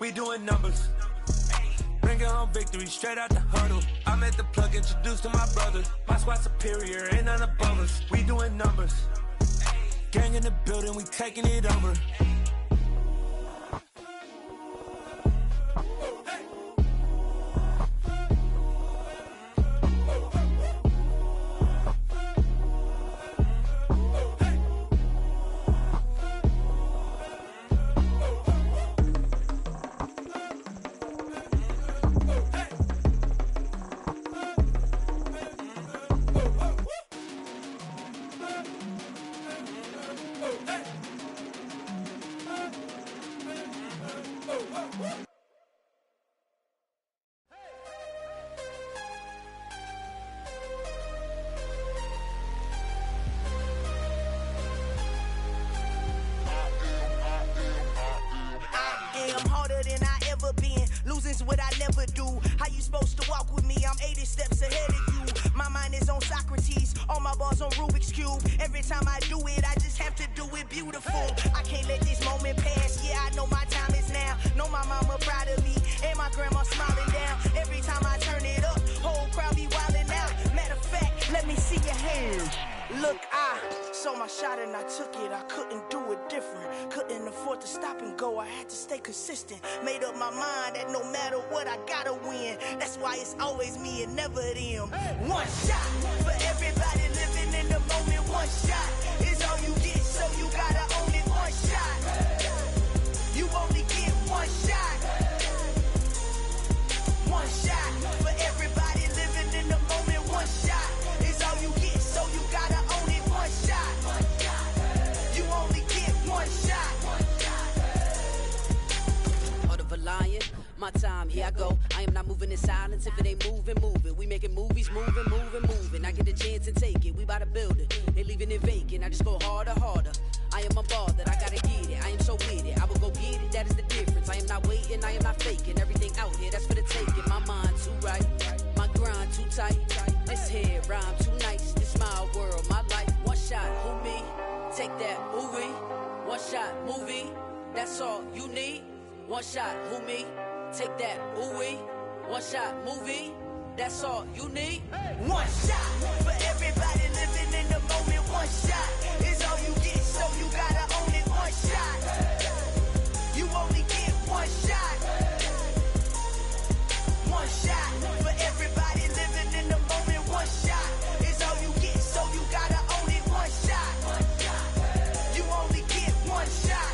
We doing numbers. Bringing home victory straight out the huddle. I'm at the plug, introduced to my brothers. My squad superior, ain't none above us. We doing numbers. Gang in the building, we taking it over. What I never do. How you supposed to walk with me? I'm 80 steps ahead of you. My mind is on Socrates, all my bars on Rubik's Cube. Every time I do it, I just have to do it beautiful. I can't let this moment pass. Yeah, I know my time is now. Know my mama proud of me, and my grandma smiling down. Every time I turn it up, whole crowd be wildin' out. Matter of fact, let me see your hands. Look, I saw my shot and I took it. I couldn't do it different. Couldn't afford to stop and go. I had to stay consistent. Made up my mind that no matter what, I gotta win. That's why it's always me and never them. One shot for everybody living in the moment. One shot is all you get, so you gotta own it. One shot. You only get one shot. One shot for everybody living in the moment. One shot is all you get, so you gotta own it. One shot. You only get one shot. Heart of a lion, my time, here I go. I am not moving in silence. If it ain't moving, move it. We making movies, moving. I get a chance and take it. We bout to build it. They leaving it vacant. I just go harder. I am a ball that I gotta get it. I am so with it. I will go get it. That is the difference. I am not waiting. I am not faking. Everything out here, that's for the taking. My mind too right. My grind too tight. This here rhyme too nice. This my world, my life. One shot, who me? Take that, ooh we. One shot, movie. That's all you need. One shot, who me? Take that, ooh we. One shot, movie. That's all you need. One shot for everybody living in the moment. One shot is all you get, so you gotta own it. One shot. You only get one shot. One shot for everybody living in the moment. One shot is all you get, so you gotta own it. One shot. You only get one shot.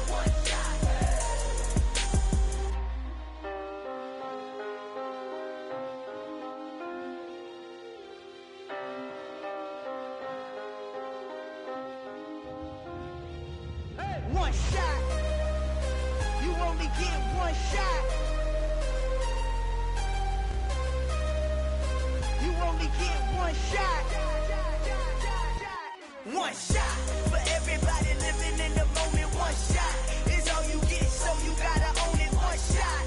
One shot. You only get one shot. You only get one shot. One shot for everybody living in the moment. One shot is all you get, so you gotta own it. One shot.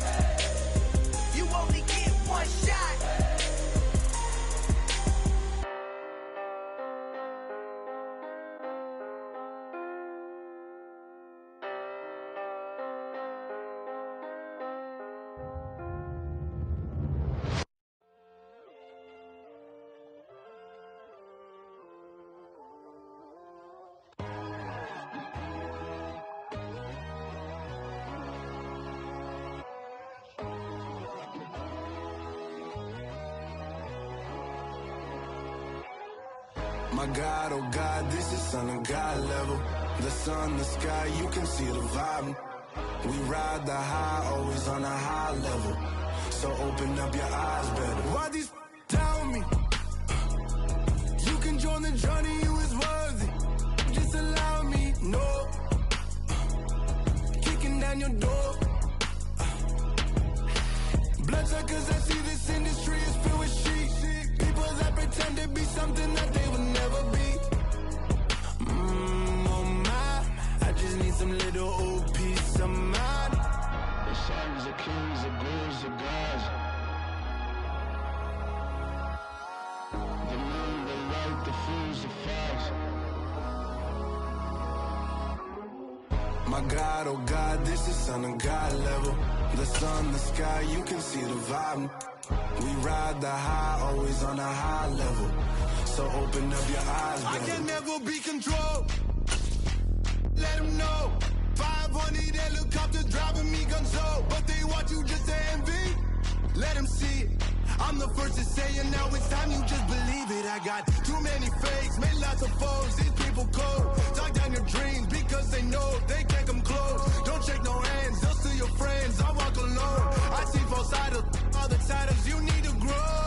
You only get one shot. My God, oh God, this is son of God level. The sun, the sky, you can see the vibe. We ride the high, always on a high level. So open up your eyes better. Why these tell me? You can join the journey, you is worthy. Just allow me, no. Kicking down your door. Bloodsuckers, I see this industry is filled with sheep. People that pretend to be something that they would never be. Oh my, I just need some little old peace of mind. The sons of kings, the ghouls, the gods. The moon, the light, the fools, the facts. My God, oh God, this is son of God level. The sun, the sky, you can see the vibe. We ride the high, always on a high level. So open up your eyes, I baby. can never be controlled. Let them know. 500 helicopters driving me gonzo, but they want you just to envy. Let them see it. I'm the first to say it, now it's time you just believe it. I got too many fakes, made lots of foes. These people cold. Talk down your dreams because they know they can't come close. Don't shake no hands, just to your friends. I walk alone. I see both sides of all the titles. You need to grow.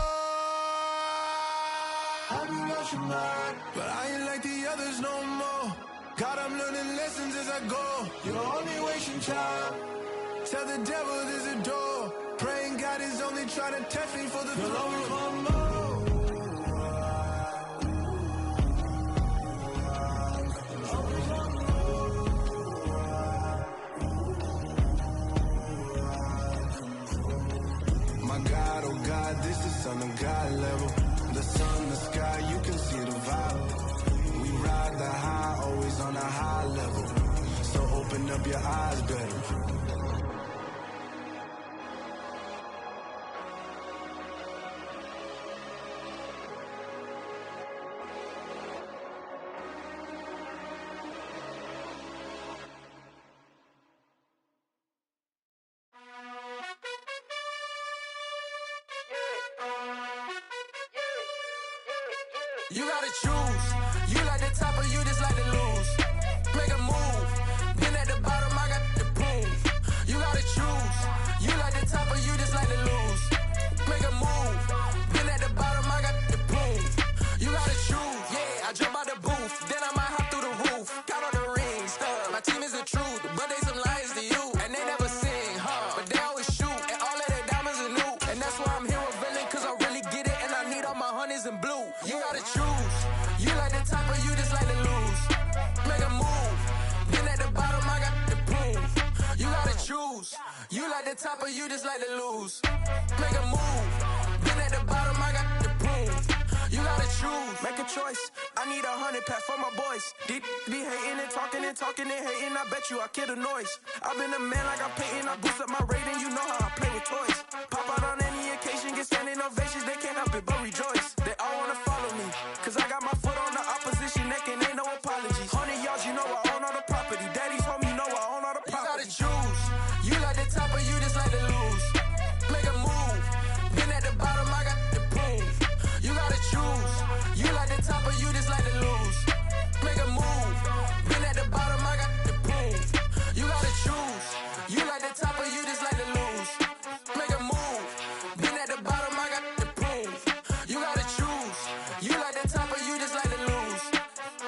Have you lost your mind? But I ain't like the others no more. God, I'm learning lessons as I go. You're only wasting time. Tell the devil there's a door. Praying God is only trying to test me for the You'll always throne. want more. My God, oh God, this is son of God level. The sun, the sky, you can see the vibe. We ride the high, always on a high level. So open up your eyes better. You gotta choose. You like the top or you just like to lose. Make a move. Been at the bottom, I got the proof. You gotta choose. You like the top or you just like to lose. Make a move. Been at the bottom, I got the proof. You gotta choose. Yeah, I jump out the booth. Then I might hop through the roof. Count on the rings. My team is the truth, but they some liars to you. And they never sing, but they always shoot. And all of their diamonds are new. And that's why I'm here with villain, cause I really get it. And I need all my honeys in blue. You gotta choose. You like the top or you just like to lose. Make a move. Been at the bottom, I got the proof. You gotta choose. You like the top or you just like to lose. Make a move. Been at the bottom, I got the proof. You gotta choose. Make a choice. I need 100 pack for my boys. Deep be hating and talking and talking and hating. I bet you I kill the noise. I've been a man like I'm painting. I boost up my rating. You know how I play with toys. Pop out on any occasion, get standing ovations. They can't help it but rejoice. They all wanna follow me, cause I got my foot on the opposition neck and ain't no apologies. 100 yards, you know I own all the property. Daddy's home, you know I own all the You gotta property. choose. You like the top or you just like to lose. Make a move. Been at the bottom, I got the proof. You gotta choose. You like the top or you just like to lose. Make a move. Been at the bottom, I got the proof. You gotta choose. You like the top or you just like to lose. Make a move. Been at the bottom, I got the proof. You gotta choose. You like the top or you just like to lose.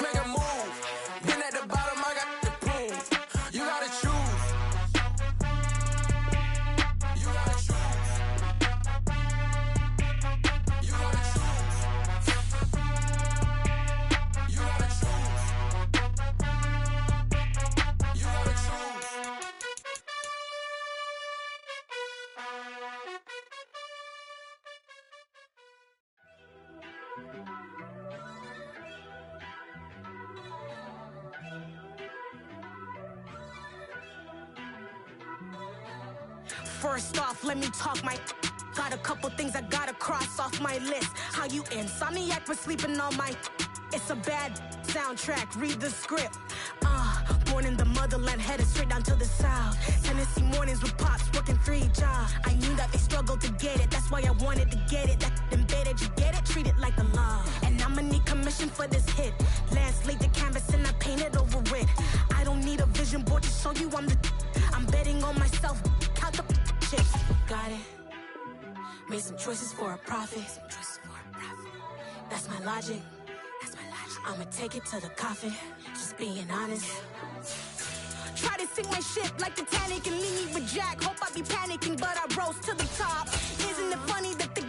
Make a move. Been at the bottom, I got the proof. You gotta choose. You gotta choose. You gotta choose. You gotta choose. You gotta choose. First off, let me talk my. Got a couple things I gotta cross off my list. How you insomniac for sleeping on my. It's a bad soundtrack, read the script. Born in the motherland, headed straight down to the south. Tennessee mornings with pops, working 3 jobs. I knew that they struggled to get it, that's why I wanted to get it. That embedded, you get it, treat it like the law. And I'ma need commission for this hit. Lance laid the canvas and I painted over it. I don't need a vision board to show you I'm the. I'm betting on myself, count the chips. Got it. Made some choices for a profit. That's my logic. I'ma take it to the coffin. Just being honest. Try to sink my ship like Titanic and leave me with Jack. Hope I be panicking, but I rose to the top. Isn't it funny that the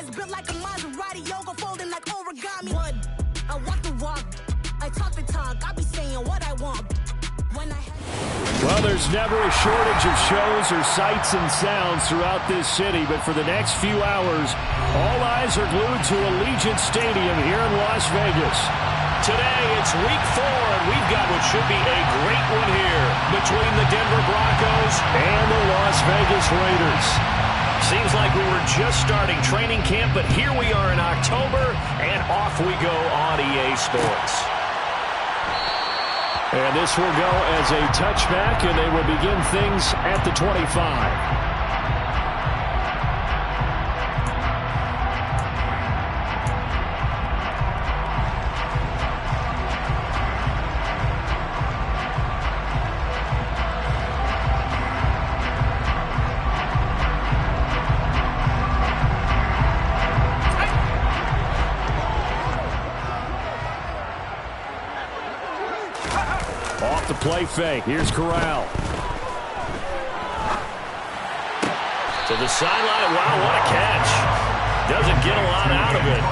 is built like a Maserati, yoga folding like origami? What? I walk the walk. I talk the talk. I be saying what I want. When I Well, there's never a shortage of shows or sights and sounds throughout this city, but for the next few hours, all eyes are glued to Allegiant Stadium here in Las Vegas. Today, it's week 4, and we've got what should be a great one here between the Denver Broncos and the Las Vegas Raiders. Seems like we were just starting training camp, but here we are in October, and off we go on EA Sports. And this will go as a touchback, and they will begin things at the 25. Off the play fake. Here's Corral. To the sideline. Wow, what a catch. Doesn't get a lot out of it,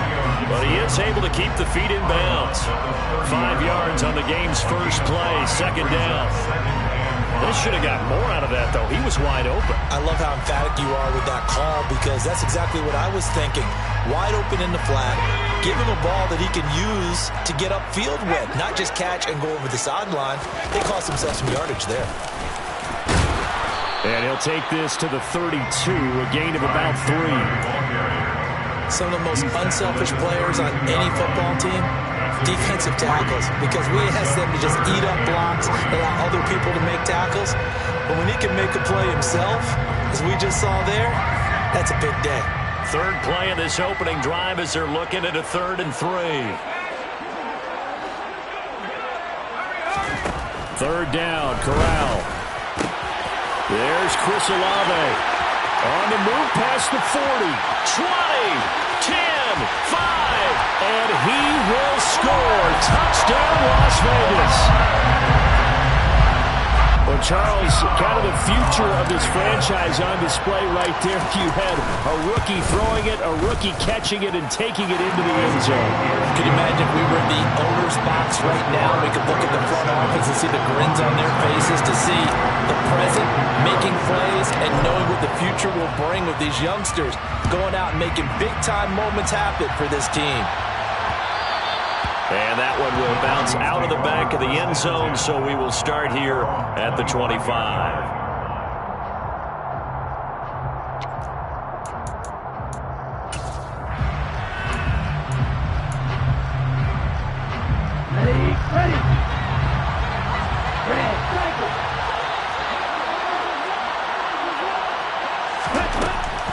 but he is able to keep the feet in bounds. 5 yards on the game's first play. Second down. They should have got more out of that, though. He was wide open. I love how emphatic you are with that call, because that's exactly what I was thinking. Wide open in the flat. Give him a ball that he can use to get upfield with, not just catch and go over the sideline. They cost themselves some yardage there. And he'll take this to the 32, a gain of about 3. Some of the most unselfish players on any football team, defensive tackles, because we ask them to just eat up blocks, allow other people to make tackles. But when he can make a play himself, as we just saw there, that's a big day. Third play of this opening drive as they're looking at a 3rd and 3. 3rd down, Corral. There's Chris Olave. On the move past the 40, 20, 10, 5, and he will score. Touchdown, Las Vegas. Well, Charles, kind of the future of this franchise on display right there. You had a rookie throwing it, a rookie catching it, and taking it into the end zone. Can you imagine if we were in the owner's box right now? We could look at the front office and see the grins on their faces, to see the present making plays and knowing what the future will bring with these youngsters going out and making big-time moments happen for this team. And that one will bounce out of the back of the end zone, so we will start here at the 25.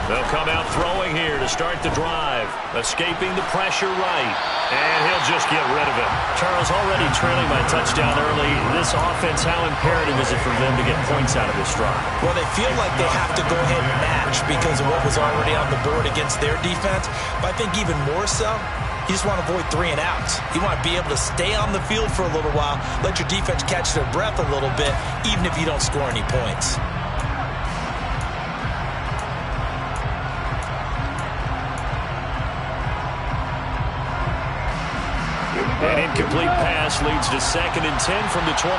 They'll come out throwing here to start the drive. Escaping the pressure right. And he'll just get rid of it. Charles, already trailing by touchdown early. This offense, how imperative is it for them to get points out of this drive? Well, they feel like they have to go ahead and match because of what was already on the board against their defense. But I think even more so, you just want to avoid 3 and outs. You want to be able to stay on the field for a little while, let your defense catch their breath a little bit, even if you don't score any points. An incomplete pass leads to 2nd and 10 from the 25.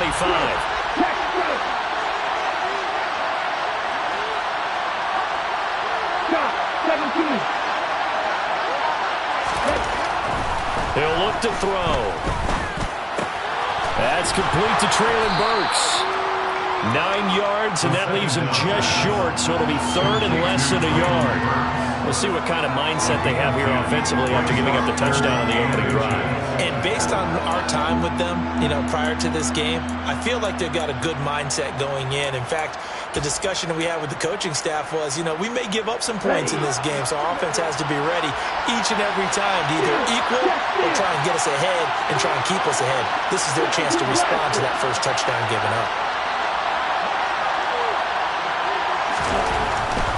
He'll look to throw. That's complete to Traylon Burks. 9 yards, and that leaves him just short, so it'll be 3rd and less than a yard. We'll see what kind of mindset they have here offensively after giving up the touchdown on the opening drive. And based on our time with them, prior to this game, I feel like they've got a good mindset going in. In fact, the discussion that we had with the coaching staff was, we may give up some points in this game, so our offense has to be ready each and every time to either equal or try and get us ahead and try and keep us ahead. This is their chance to respond to that first touchdown given up.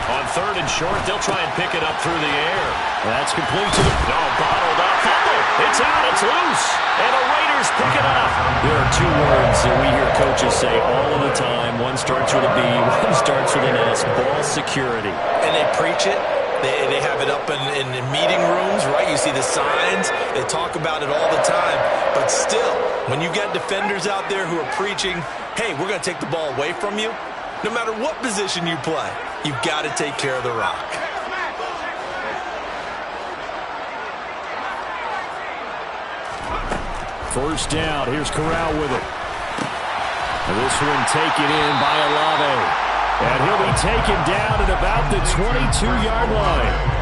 On 3rd and short, they'll try and pick it up through the air. That's complete to the... bottled up. Fumble. It's out. It's loose. And the Raiders pick it up. There are 2 words that we hear coaches say all of the time. One starts with a B, one starts with an S. Ball security. And they preach it. They have it up in meeting rooms, right? You see the signs. They talk about it all the time. But still, when you got defenders out there who are preaching, hey, we're going to take the ball away from you, no matter what position you play, you've got to take care of the rock. First down. Here's Corral with it. And this one taken in by Olave. And he'll be taken down at about the 22-yard line.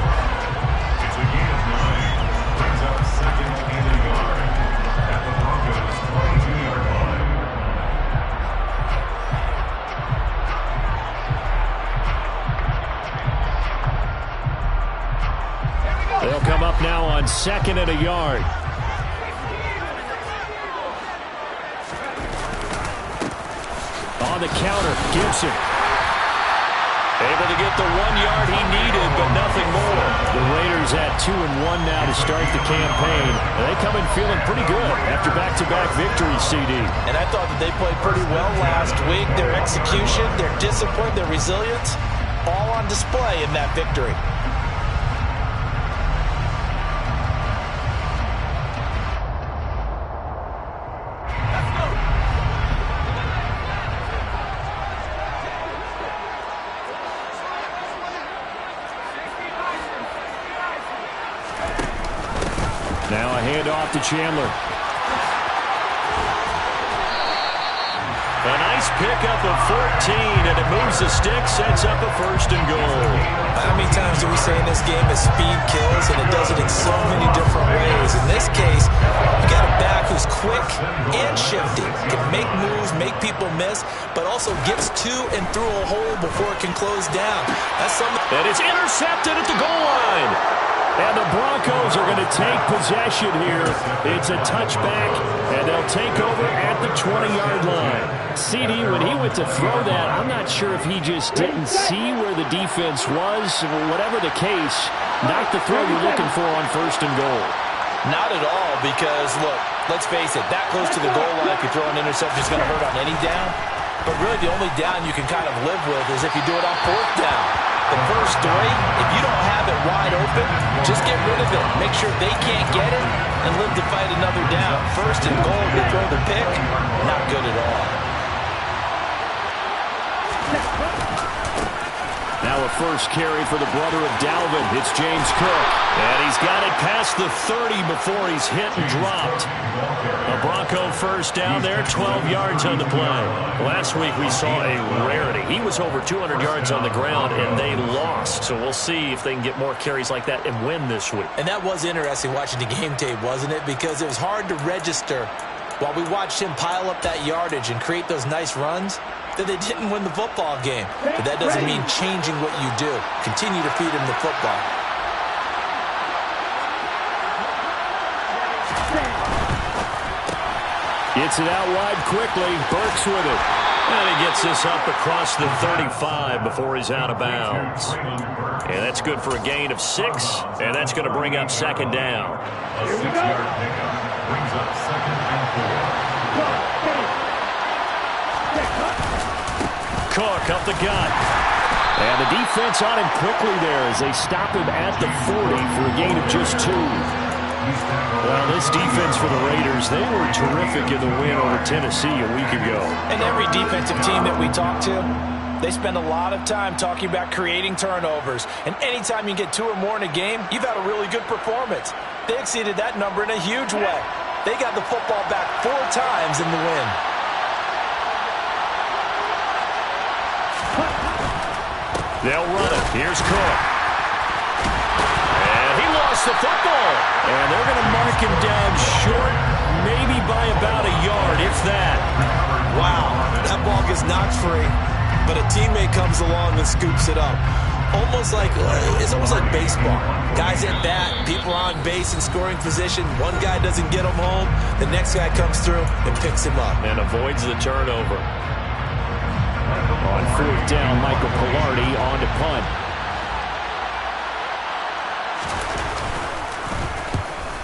They'll come up now on 2nd and a yard. On the counter, Gibson. Able to get the 1 yard he needed, but nothing more. The Raiders at 2-1 now to start the campaign. They come in feeling pretty good after back-to-back victories, CD. And I thought that they played pretty well last week. Their execution, their discipline, their resilience, all on display in that victory. Now a handoff to Chandler. A nice pickup of 14, and it moves the stick, sets up a 1st and goal. How many times do we say in this game that speed kills, and it does it in so many different ways? In this case, you got a back who's quick and shifty, can make moves, make people miss, but also gets to and through a hole before it can close down. That's something. And it's intercepted at the goal line. And the Broncos are going to take possession here. It's a touchback, and they'll take over at the 20-yard line. CD, when he went to throw that, I'm not sure if he just didn't see where the defense was. Whatever the case, not the throw you're looking for on 1st and goal. Not at all, because, look, let's face it, that close to the goal line, if you throw an interception, it's going to hurt on any down. But really, the only down you can kind of live with is if you do it on 4th down. The first 3, if you don't have it wide open, just get rid of it. Make sure they can't get it and live to fight another down. 1st and goal, we throw the pick, not good at all. Now a first carry for the brother of Dalvin. It's James Cook. And he's got it past the 30 before he's hit and dropped. A Bronco first down there, 12 yards on the play. Last week we saw a rarity. He was over 200 yards on the ground, and they lost. So we'll see if they can get more carries like that and win this week. And that was interesting watching the game tape, wasn't it? Because it was hard to register while we watched him pile up that yardage and create those nice runs that they didn't win the football game. But that doesn't mean changing what you do. Continue to feed him the football. Gets it out wide quickly. Burks with it. And he gets this up across the 35 before he's out of bounds. And that's good for a gain of 6. And that's going to bring up 2nd down. Brings up 2nd and 4. Cook up the gut. And the defense on him quickly there as they stop him at the 40 for a gain of just 2. Well, this defense for the Raiders, they were terrific in the win over Tennessee a week ago. And every defensive team that we talk to, they spend a lot of time talking about creating turnovers. And anytime you get 2 or more in a game, you've had a really good performance. They exceeded that number in a huge way. They got the football back 4 times in the win. They'll run it. Here's Cook. And he lost the football. And they're going to mark him down short, maybe by about a yard, if that. Wow, that ball gets knocked free, but a teammate comes along and scoops it up. It's almost like baseball. Guys at bat, people are on base in scoring position. One guy doesn't get him home. The next guy comes through and picks him up. And avoids the turnover. On 4th down, Michael Pilardi on to punt.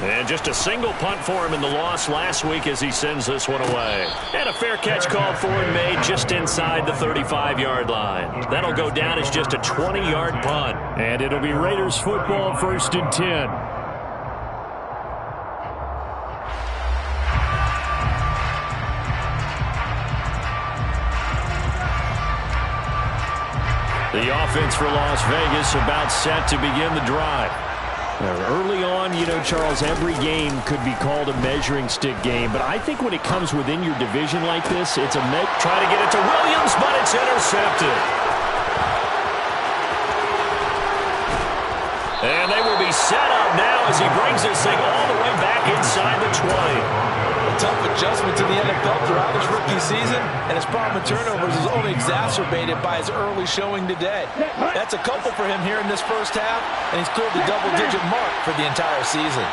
And just a single punt for him in the loss last week as he sends this one away. And a fair catch called for and made just inside the 35-yard line. That'll go down as just a 20-yard punt. And it'll be Raiders football 1st and 10. The offense for Las Vegas about set to begin the drive. Early on, Charles, every game could be called a measuring stick game, but I think when it comes within your division like this, it's try to get it to Williams, but it's intercepted. And they will be set up now as he brings this thing all the way back inside the 20. A tough adjustment to the NFL throughout his rookie season, and his problem with turnovers is only exacerbated by his early showing today. That's a couple for him here in this first half, and he's cleared the double-digit mark for the entire season.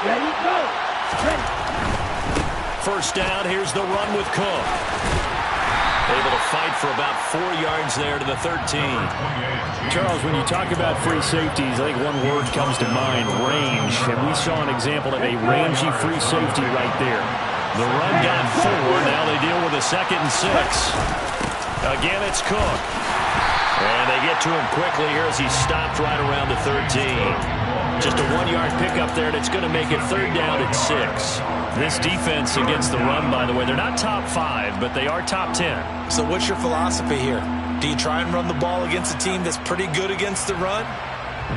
Ready, go! Ready. First down, here's the run with Cook. Able to fight for about 4 yards there to the 13. Charles, when you talk about free safeties, I think one word comes to mind, range. And we saw an example of a rangy free safety right there. The run got 4. Now they deal with a 2nd and 6. Again, it's Cook. And they get to him quickly here as he stopped right around the 13. Just a 1-yard pickup there, and it's going to make it 3rd down and 6. This defense against the run, by the way, they're not top 5, but they are top 10. So what's your philosophy here? Do you try and run the ball against a team that's pretty good against the run?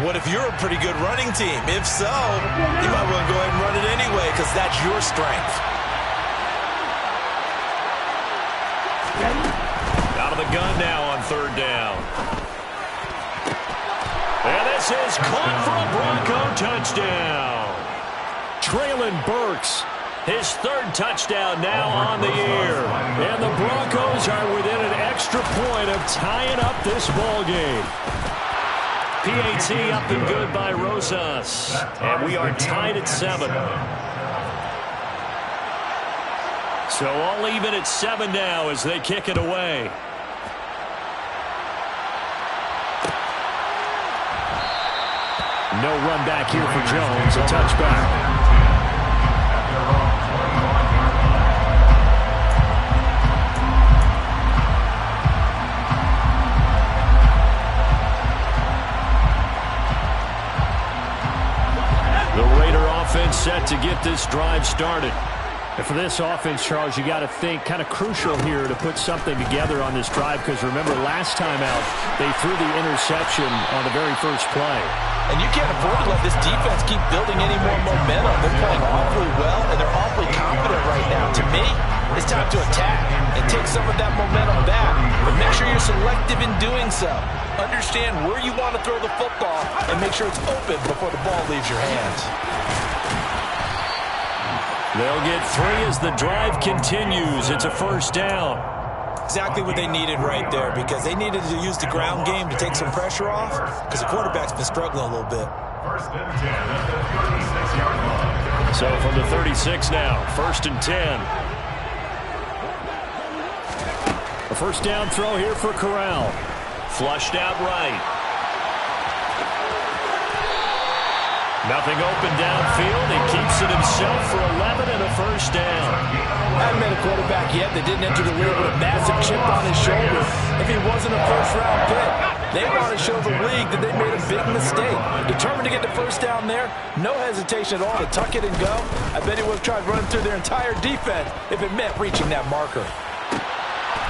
What if you're a pretty good running team? If so, you might want to go ahead and run it anyway because that's your strength. Out of the gun now on 3rd down. And this is caught for a Bronco touchdown. Traylon Burks, his 3rd touchdown now on the year. And the Broncos are within an extra point of tying up this ball game. PAT up and good by Rosas. And we are tied at 7. So all even at 7 now as they kick it away. No run back here for Jones. A touchback. The Raider offense set to get this drive started. And for this offense, Charles, you got to think kind of crucial here to put something together on this drive because remember last time out they threw the interception on the very first play. And you can't afford to let this defense keep building any more momentum. They're playing awfully well, and they're awfully confident right now. To me, it's time to attack and take some of that momentum back. But make sure you're selective in doing so. Understand where you want to throw the football and make sure it's open before the ball leaves your hands. They'll get 3 as the drive continues. It's a 1st down. Exactly what they needed right there because they needed to use the ground game to take some pressure off because the quarterback's been struggling a little bit. So from the 36 now, 1st and 10. A 1st down throw here for Corral. Flushed out right. Nothing open downfield. He keeps it himself for 11 and a 1st down. I haven't met a quarterback yet that didn't enter the league with a massive chip on his shoulder. If he wasn't a 1st-round pick, they want to show the league that they made a big mistake. Determined to get the 1st down there, no hesitation at all to tuck it and go. I bet he would have tried running through their entire defense if it meant reaching that marker.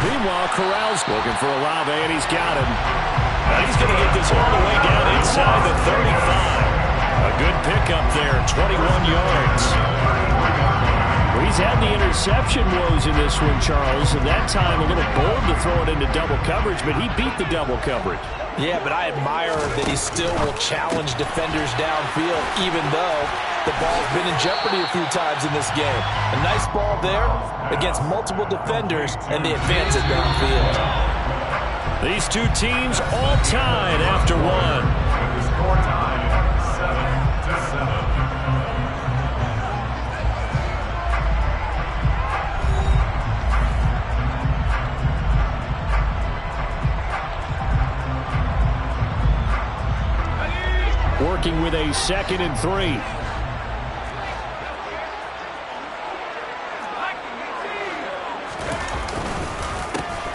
Meanwhile, Corral's looking for Olave, and he's got him. Now he's going to get this all the way down inside the 35. A good pickup there, 21 yards. Well, he's had the interception woes in this one, Charles, and that time a little bold to throw it into double coverage, but he beat the double coverage. Yeah, but I admire that he still will challenge defenders downfield, even though the ball's been in jeopardy a few times in this game. A nice ball there against multiple defenders, and they advance it downfield. These two teams all tied after one. Score time, 7-7. Working with a 2nd and 3.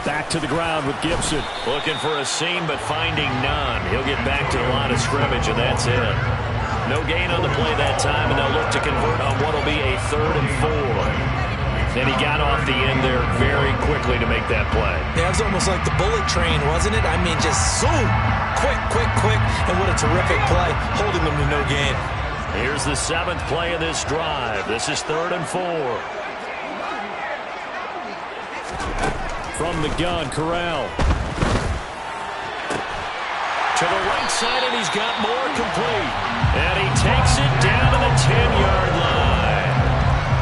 Back to the ground with Gibson. Looking for a seam, but finding none. He'll get back to the line of scrimmage, and that's it. No gain on the play that time, and they'll look to convert on what will be a 3rd and 4. And he got off the end there very quickly to make that play. Yeah, it was almost like the bullet train, wasn't it? I mean, just zoom. Quick, quick, quick. And what a terrific play, holding them to no gain. Here's the 7th play of this drive. This is 3rd and 4. From the gun, Corral. To the right side, and he's got more complete. And he takes it down to the 10-yard line.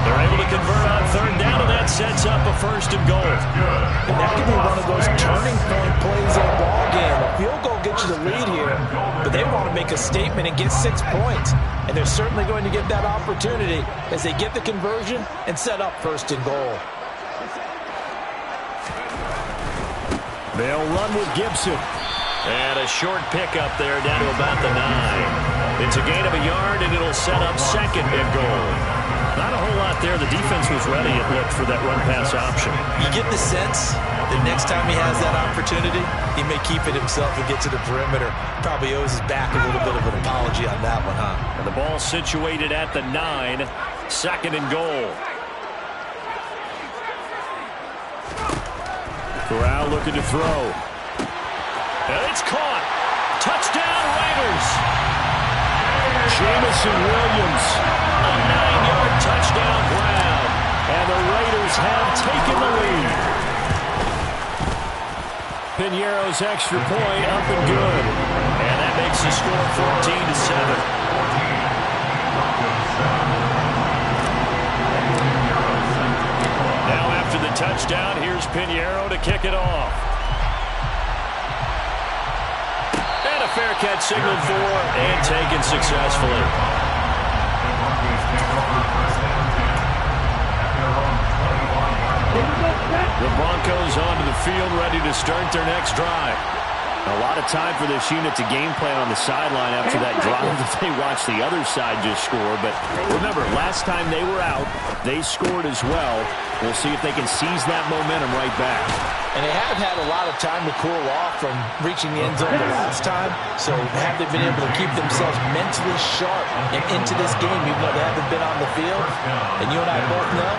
They're able to convert on 3rd down, and that sets up a 1st and goal. And that could be one of those turning point plays in a ball game. A field goal gets you the lead here, but they want to make a statement and get 6 points. And they're certainly going to get that opportunity as they get the conversion and set up 1st and goal. They'll run with Gibson. And a short pickup there down to about the 9. It's a gain of a yard, and it'll set up 2nd and goal. Not a whole lot there. The defense was ready, it looked, for that run-pass option. You get the sense that next time he has that opportunity, he may keep it himself and get to the perimeter. Probably owes his back a little bit of an apology on that one, huh? And the ball situated at the 9. 2nd and goal. Corral looking to throw. And it's caught. Touchdown, Raiders. Jamison Williams. A 9-yard touchdown grab. And the Raiders have taken the lead. Piñeiro's extra point up and good. And that makes the score 14-7. Now after the touchdown, here's Piñeiro to kick it off. And a fair catch signaled for and taken successfully. The Broncos onto the field, ready to start their next drive. A lot of time for this unit to game plan on the sideline after that drive that they watched the other side just score. But remember, last time they were out, they scored as well. We'll see if they can seize that momentum right back. And they have had a lot of time to cool off from reaching the end zone the last time. So have they been able to keep themselves mentally sharp and into this game, even though they haven't been on the field? And you and I both know,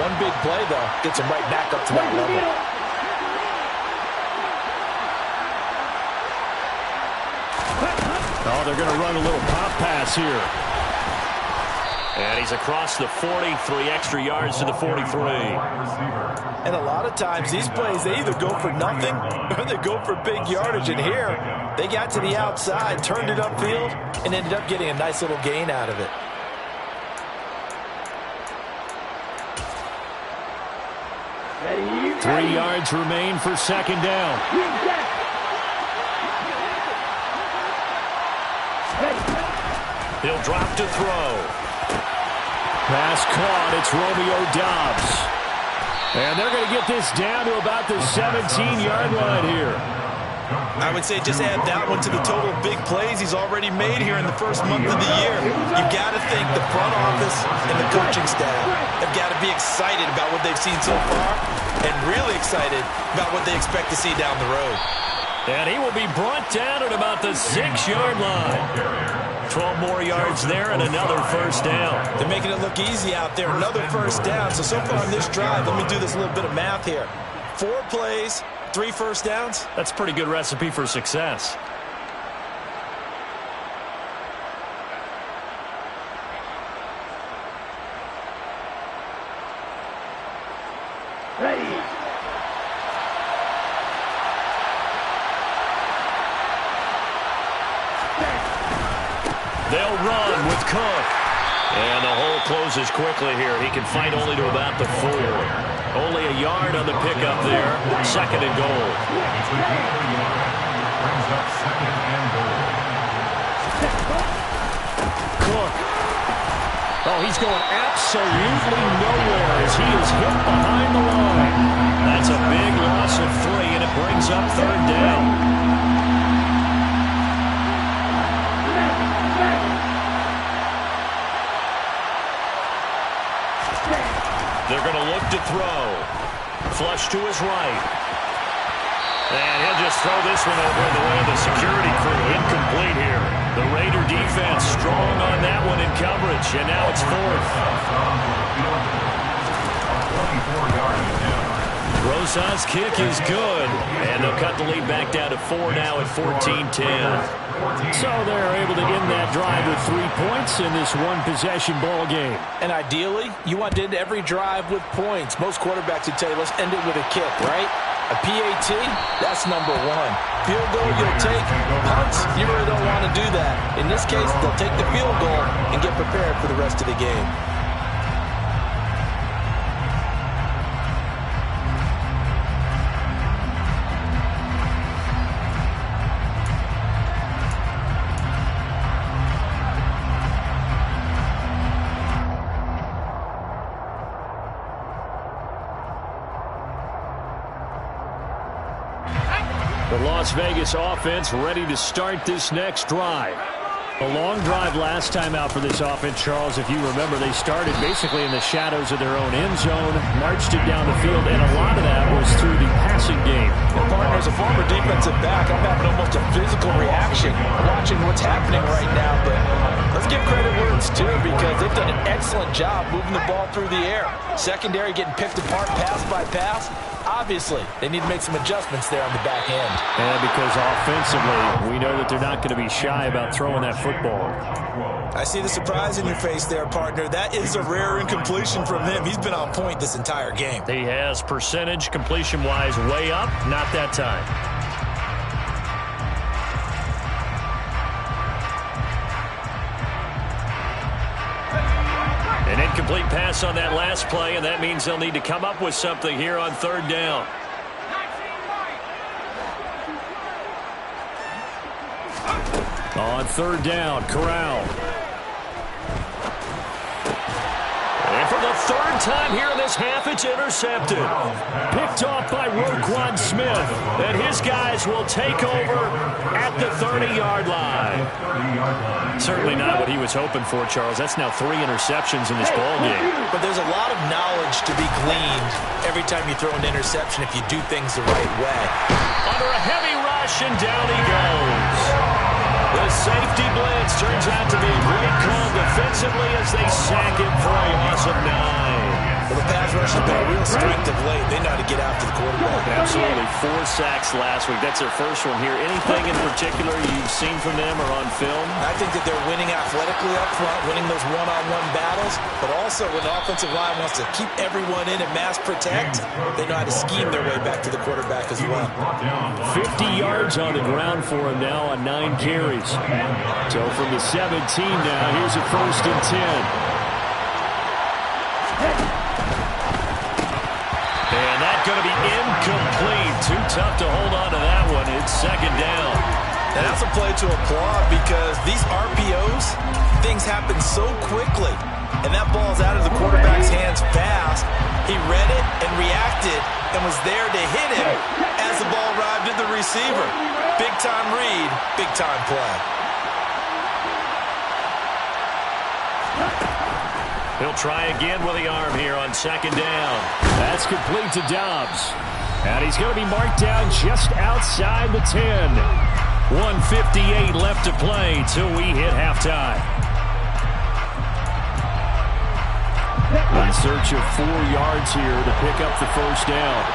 one big play, though, gets them right back up to that level. Oh, they're going to run a little pop pass here. And he's across the 40, 3 extra yards to the 43. And a lot of times, these plays, they either go for nothing or they go for big yardage. And here, they got to the outside, turned it upfield, and ended up getting a nice little gain out of it. Three yards remain for 2nd down. He'll drop to throw. Pass caught. It's Romeo Doubs. And they're going to get this down to about the 17-yard line here. I would say just add that one to the total big plays he's already made here in the first month of the year. You've got to think the front office and the coaching staff have got to be excited about what they've seen so far and really excited about what they expect to see down the road. And he will be brought down at about the 6-yard line. 12 more yards there and another 1st down. They're making it look easy out there. Another 1st down. So far on this drive, let me do this little bit of math here. 4 plays, 3 first downs. That's a pretty good recipe for success. Ready. They'll run with Cook. And the hole closes quickly here. He can fight only to about the 4. Only a yard on the pickup there. 2nd and goal. Cook. Oh, he's going absolutely nowhere as he is hit behind the line. That's a big loss of 3, and it brings up 3rd down. They're going to look to throw. Flush to his right. And he'll just throw this one over the way of the security crew. Incomplete here. The Raider defense strong on that one in coverage. And now it's 4th. 24-yard attempt. Rosas' kick is good, and they'll cut the lead back down to 4 now at 14-10. So they're able to end that drive with 3 points in this one-possession ball game. And ideally, you want to end every drive with points. Most quarterbacks would tell you, let's end it with a kick, right? A PAT, that's number one. Field goal, you'll take. Punts, you really don't want to do that. In this case, they'll take the field goal and get prepared for the rest of the game. The Las Vegas offense ready to start this next drive. A long drive last time out for this offense, Charles. If you remember, they started basically in the shadows of their own end zone, marched it down the field, and a lot of that was through the passing game. Well, partner, as a former defensive back, I'm having almost a physical reaction watching what's happening right now. But let's give credit where it's due, because they've done an excellent job moving the ball through the air. Secondary getting picked apart pass by pass. Obviously, they need to make some adjustments there on the back end. And because offensively, we know that they're not going to be shy about throwing that football. I see the surprise in your face there, partner. That is a rare incompletion from him. He's been on point this entire game. He has percentage completion-wise way up, not that time. An incomplete pass on that last play, and that means they'll need to come up with something here on third down. On third down, Corral. And for the third time here in this half, it's intercepted. Picked off by Roquan Smith. And his guys will take over at the 30-yard line. Certainly not what he was hoping for, Charles. That's now 3 interceptions in this ball game. But there's a lot of knowledge to be gleaned every time you throw an interception if you do things the right way. Under a heavy rush, and down he goes. The safety blitz turns out to be a great call defensively as they sack him for a loss of 9. Well, the pass rush has been a real strength of late. They know how to get after the quarterback. Absolutely. 4 sacks last week. That's their first one here. Anything in particular you've seen from them or on film? I think that they're winning athletically up front, winning those one-on-one battles, but also when the offensive line wants to keep everyone in and mass protect, they know how to scheme their way back to the quarterback as well. 50 yards on the ground for him now on 9 carries. So from the 17 now, here's a 1st and 10. And that's going to be incomplete. Too tough to hold on to that one. It's 2nd down. And that's a play to applaud, because these RPOs, things happen so quickly. And that ball's out of the quarterback's hands fast. He read it and reacted and was there to hit him as the ball arrived at the receiver. Big-time read, big-time play. He'll try again with the arm here on 2nd down. That's complete to Dobbs. And he's going to be marked down just outside the 10. 1:58 left to play till we hit halftime. In search of 4 yards here to pick up the 1st down.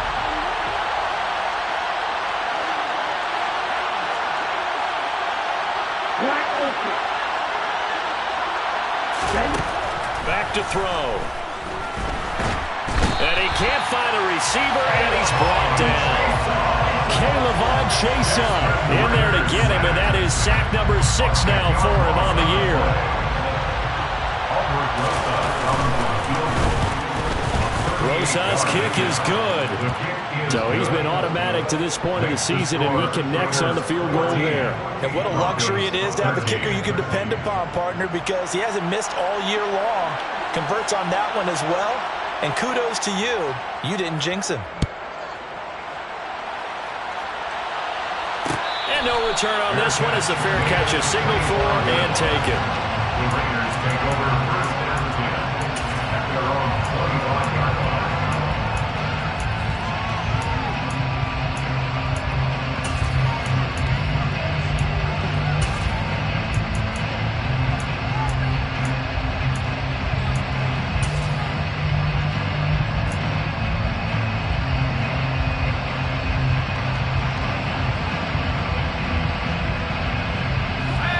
Back to throw. And he can't find a receiver, and he's brought down. Kayvon Chason in there to get him, and that is sack number 6 now for him on the year. Rosas' kick is good. So he's been automatic to this point of the season, and he connects on the field goal there. And what a luxury it is to have a kicker you can depend upon, partner, because he hasn't missed all year long. Converts on that one as well. And kudos to you. You didn't jinx him. And no return on this one as the fair catch is signaled for and taken. The Raiders take over 1st and 10 at their own 25-yard line.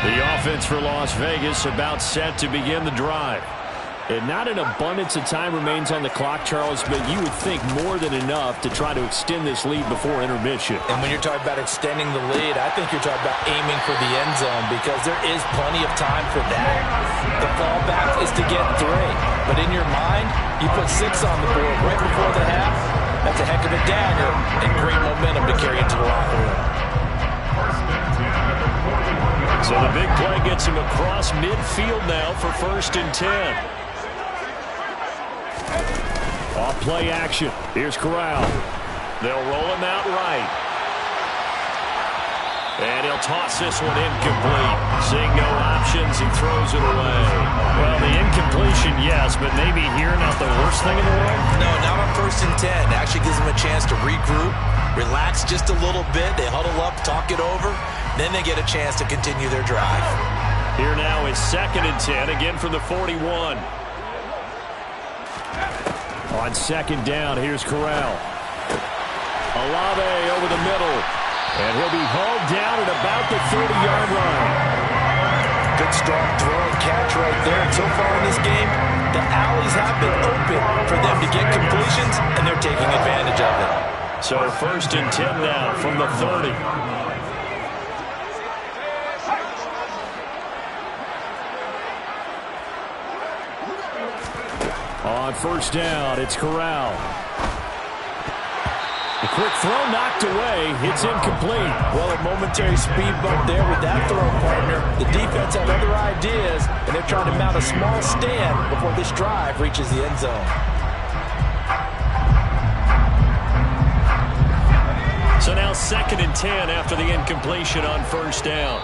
The offense for Las Vegas about set to begin the drive. And not an abundance of time remains on the clock, Charles, but you would think more than enough to try to extend this lead before intermission. And when you're talking about extending the lead, I think you're talking about aiming for the end zone because there is plenty of time for that. The fallback is to get 3. But in your mind, you put 6 on the board right before the half. That's a heck of a dagger and great momentum to carry into the locker room. So the big play gets him across midfield now for 1st and 10. Off play action. Here's Corral. They'll roll him out right. And he'll toss this one incomplete. Seeing no options, he throws it away. Well, the incompletion, yes, but maybe here not the worst thing in the world? No, not on 1st and 10. It actually gives them a chance to regroup, relax just a little bit. They huddle up, talk it over. Then they get a chance to continue their drive. Here now is 2nd and 10, again from the 41. On 2nd down, here's Corral. Olave over the middle. And he'll be hauled down at about the 30-yard line. Good strong throw and catch right there. And so far in this game, the alleys have been open for them to get completions, and they're taking advantage of it. So 1st and 10 now from the 30. On 1st down, it's Corral. The quick throw knocked away. It's incomplete. Well, a momentary speed bump there with that throw partner. The defense had other ideas, and they're trying to mount a small stand before this drive reaches the end zone. So now 2nd and 10 after the incompletion on 1st down.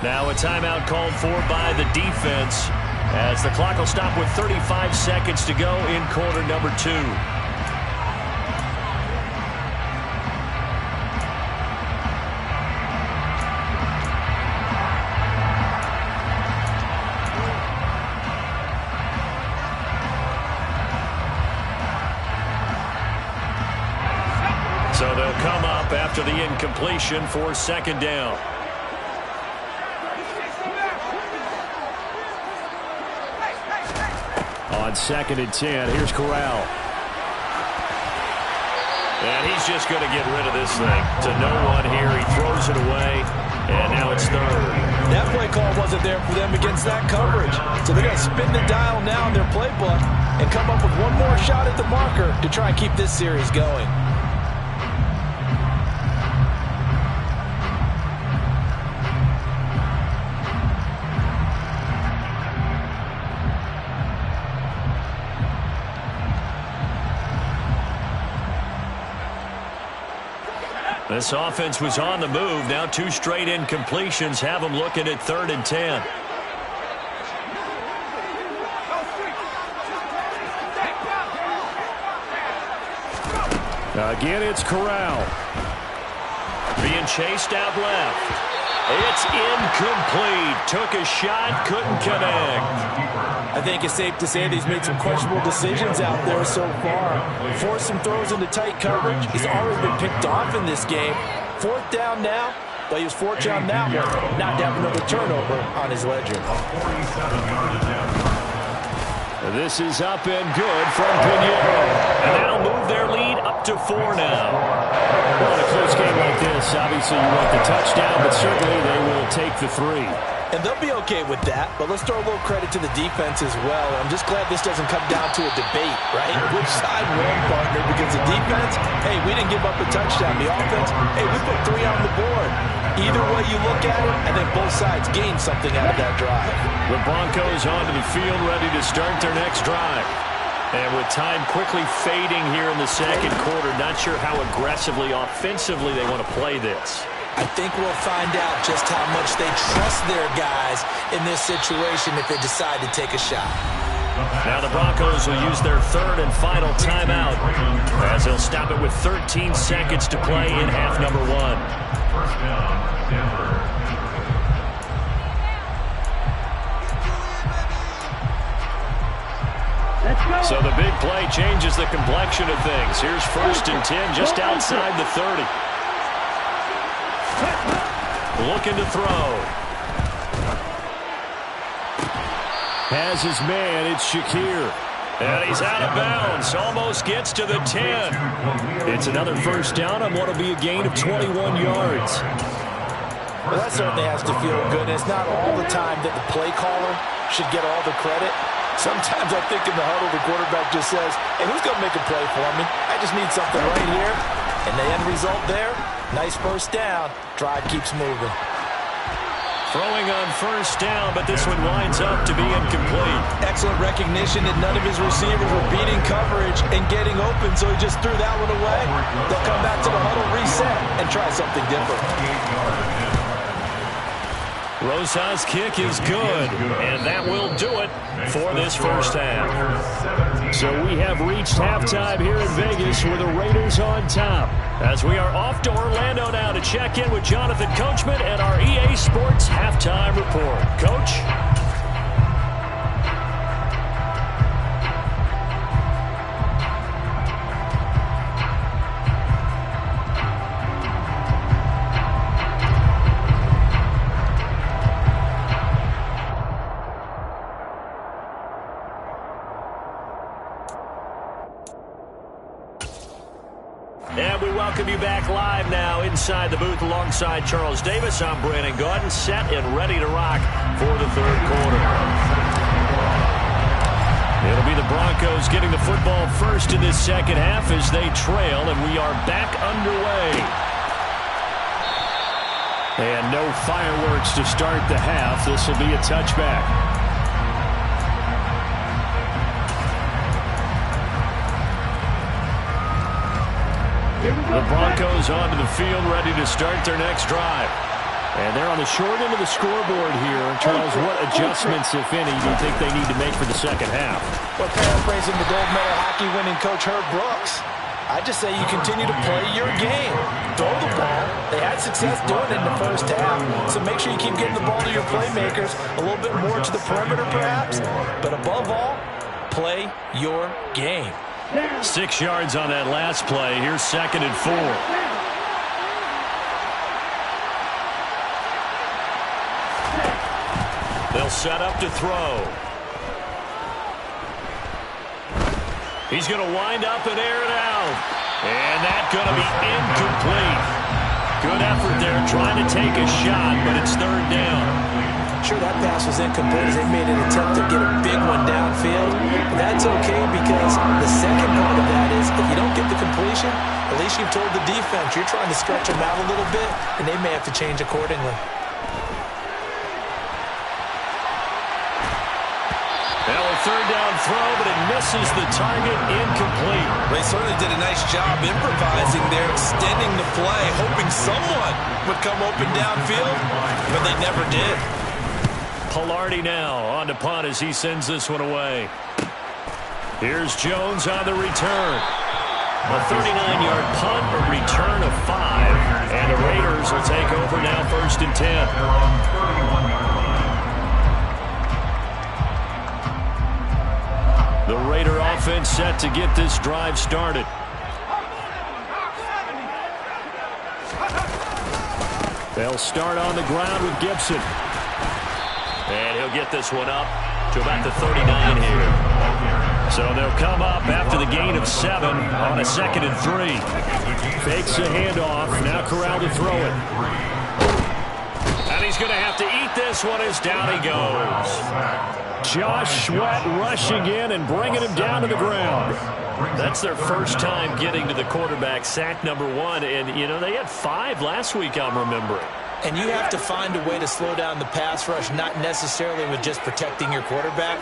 Now a timeout called for by the defense, as the clock will stop with 35 seconds to go in quarter number 2. So they'll come up after the incompletion for 2nd down. On 2nd and 10, here's Corral. And he's just going to get rid of this thing. To no one here, he throws it away, and now it's 3rd. That play call wasn't there for them against that coverage. So they're going to spin the dial now in their playbook and come up with one more shot at the marker to try and keep this series going. This offense was on the move. Now 2 straight incompletions have them looking at 3rd and 10. Again, it's Corral. Being chased out left. It's incomplete. Took a shot, couldn't connect. I think it's safe to say that he's made some questionable decisions out there so far. Forced some throws into tight coverage. He's already been picked off in this game. 4th down now, but he was fortunate on that one, not to have another turnover on his ledger. This is up and good from Pinheiro. And that'll move their lead up to 4 now. Well, in a close game like this, obviously you want the touchdown, but certainly they will take the 3. And they'll be okay with that, but let's throw a little credit to the defense as well. I'm just glad this doesn't come down to a debate, right? Which side won, partner? Because the defense, hey, we didn't give up a touchdown. The offense, hey, we put 3 on the board. Either way you look at it, I think both sides gained something out of that drive. The Broncos onto the field, ready to start their next drive. And with time quickly fading here in the 2nd quarter, not sure how aggressively, offensively they want to play this. I think we'll find out just how much they trust their guys in this situation if they decide to take a shot. Now the Broncos will use their 3rd and final timeout as they'll stop it with 13 seconds to play in half number 1. 1st down, Denver. So the big play changes the complexion of things. Here's 1st and 10 just outside the 30. Looking to throw. has his man. It's Shakir. And he's out of bounds. Almost gets to the 10. It's another first down on what will be a gain of 21 yards. Well, that certainly has to feel good. It's not all the time that the play caller should get all the credit. Sometimes I think in the huddle, the quarterback just says, hey, who's going to make a play for me? I just need something right here. And the end result there, nice first down. Drive keeps moving. Throwing on first down, but this one winds up to be incomplete. Excellent recognition that none of his receivers were beating coverage and getting open, so he just threw that one away. They'll come back to the huddle, reset, and try something different. Rosa's kick is good, and that will do it for this first half. So we have reached halftime here in Vegas with the Raiders on top. As we are off to Orlando now to check in with Jonathan Coachman and our EA Sports Halftime Report. Coach? And we welcome you back live now inside the booth alongside Charles Davis. I'm Brandon Gaudin, set and ready to rock for the third quarter. It'll be the Broncos getting the football first in this second half as they trail, and we are back underway. And no fireworks to start the half. This will be a touchback. The Broncos onto the field, ready to start their next drive. And they're on the short end of the scoreboard here. Charles, what adjustments, if any, do you think they need to make for the second half? Well, paraphrasing the gold medal hockey winning coach Herb Brooks, I just say you continue to play your game. Throw the ball. They had success doing it in the first half, so make sure you keep getting the ball to your playmakers, a little bit more to the perimeter perhaps, but above all, play your game. 6 yards on that last play. Here's 2nd and 4. They'll set up to throw. He's going to wind up and air it out. And that's going to be incomplete. Good effort there trying to take a shot, but it's third down. Sure, that pass was incomplete as they made an attempt to get a big one downfield. But that's okay because the second part of that is if you don't get the completion, at least you've told the defense you're trying to stretch them out a little bit, and they may have to change accordingly. Well, a third down throw, but it misses the target, incomplete. They certainly did a nice job improvising there, extending the play, hoping someone would come open downfield, but they never did. Pilardi now on to punt as he sends this one away. Here's Jones on the return. A 39-yard punt, a return of 5. And the Raiders will take over now 1st and 10. The Raider offense set to get this drive started. They'll start on the ground with Gibson. And he'll get this one up to about the 39 here. So they'll come up after the gain of 7 on a 2nd and 3. Fakes a handoff. Now Corral to throw it. And he's going to have to eat this one as down he goes. Josh Sweat rushing in and bringing him down to the ground. That's their first time getting to the quarterback, sack number 1. And, you know, they had 5 last week, I'm remembering. And you have to find a way to slow down the pass rush, not necessarily with just protecting your quarterback,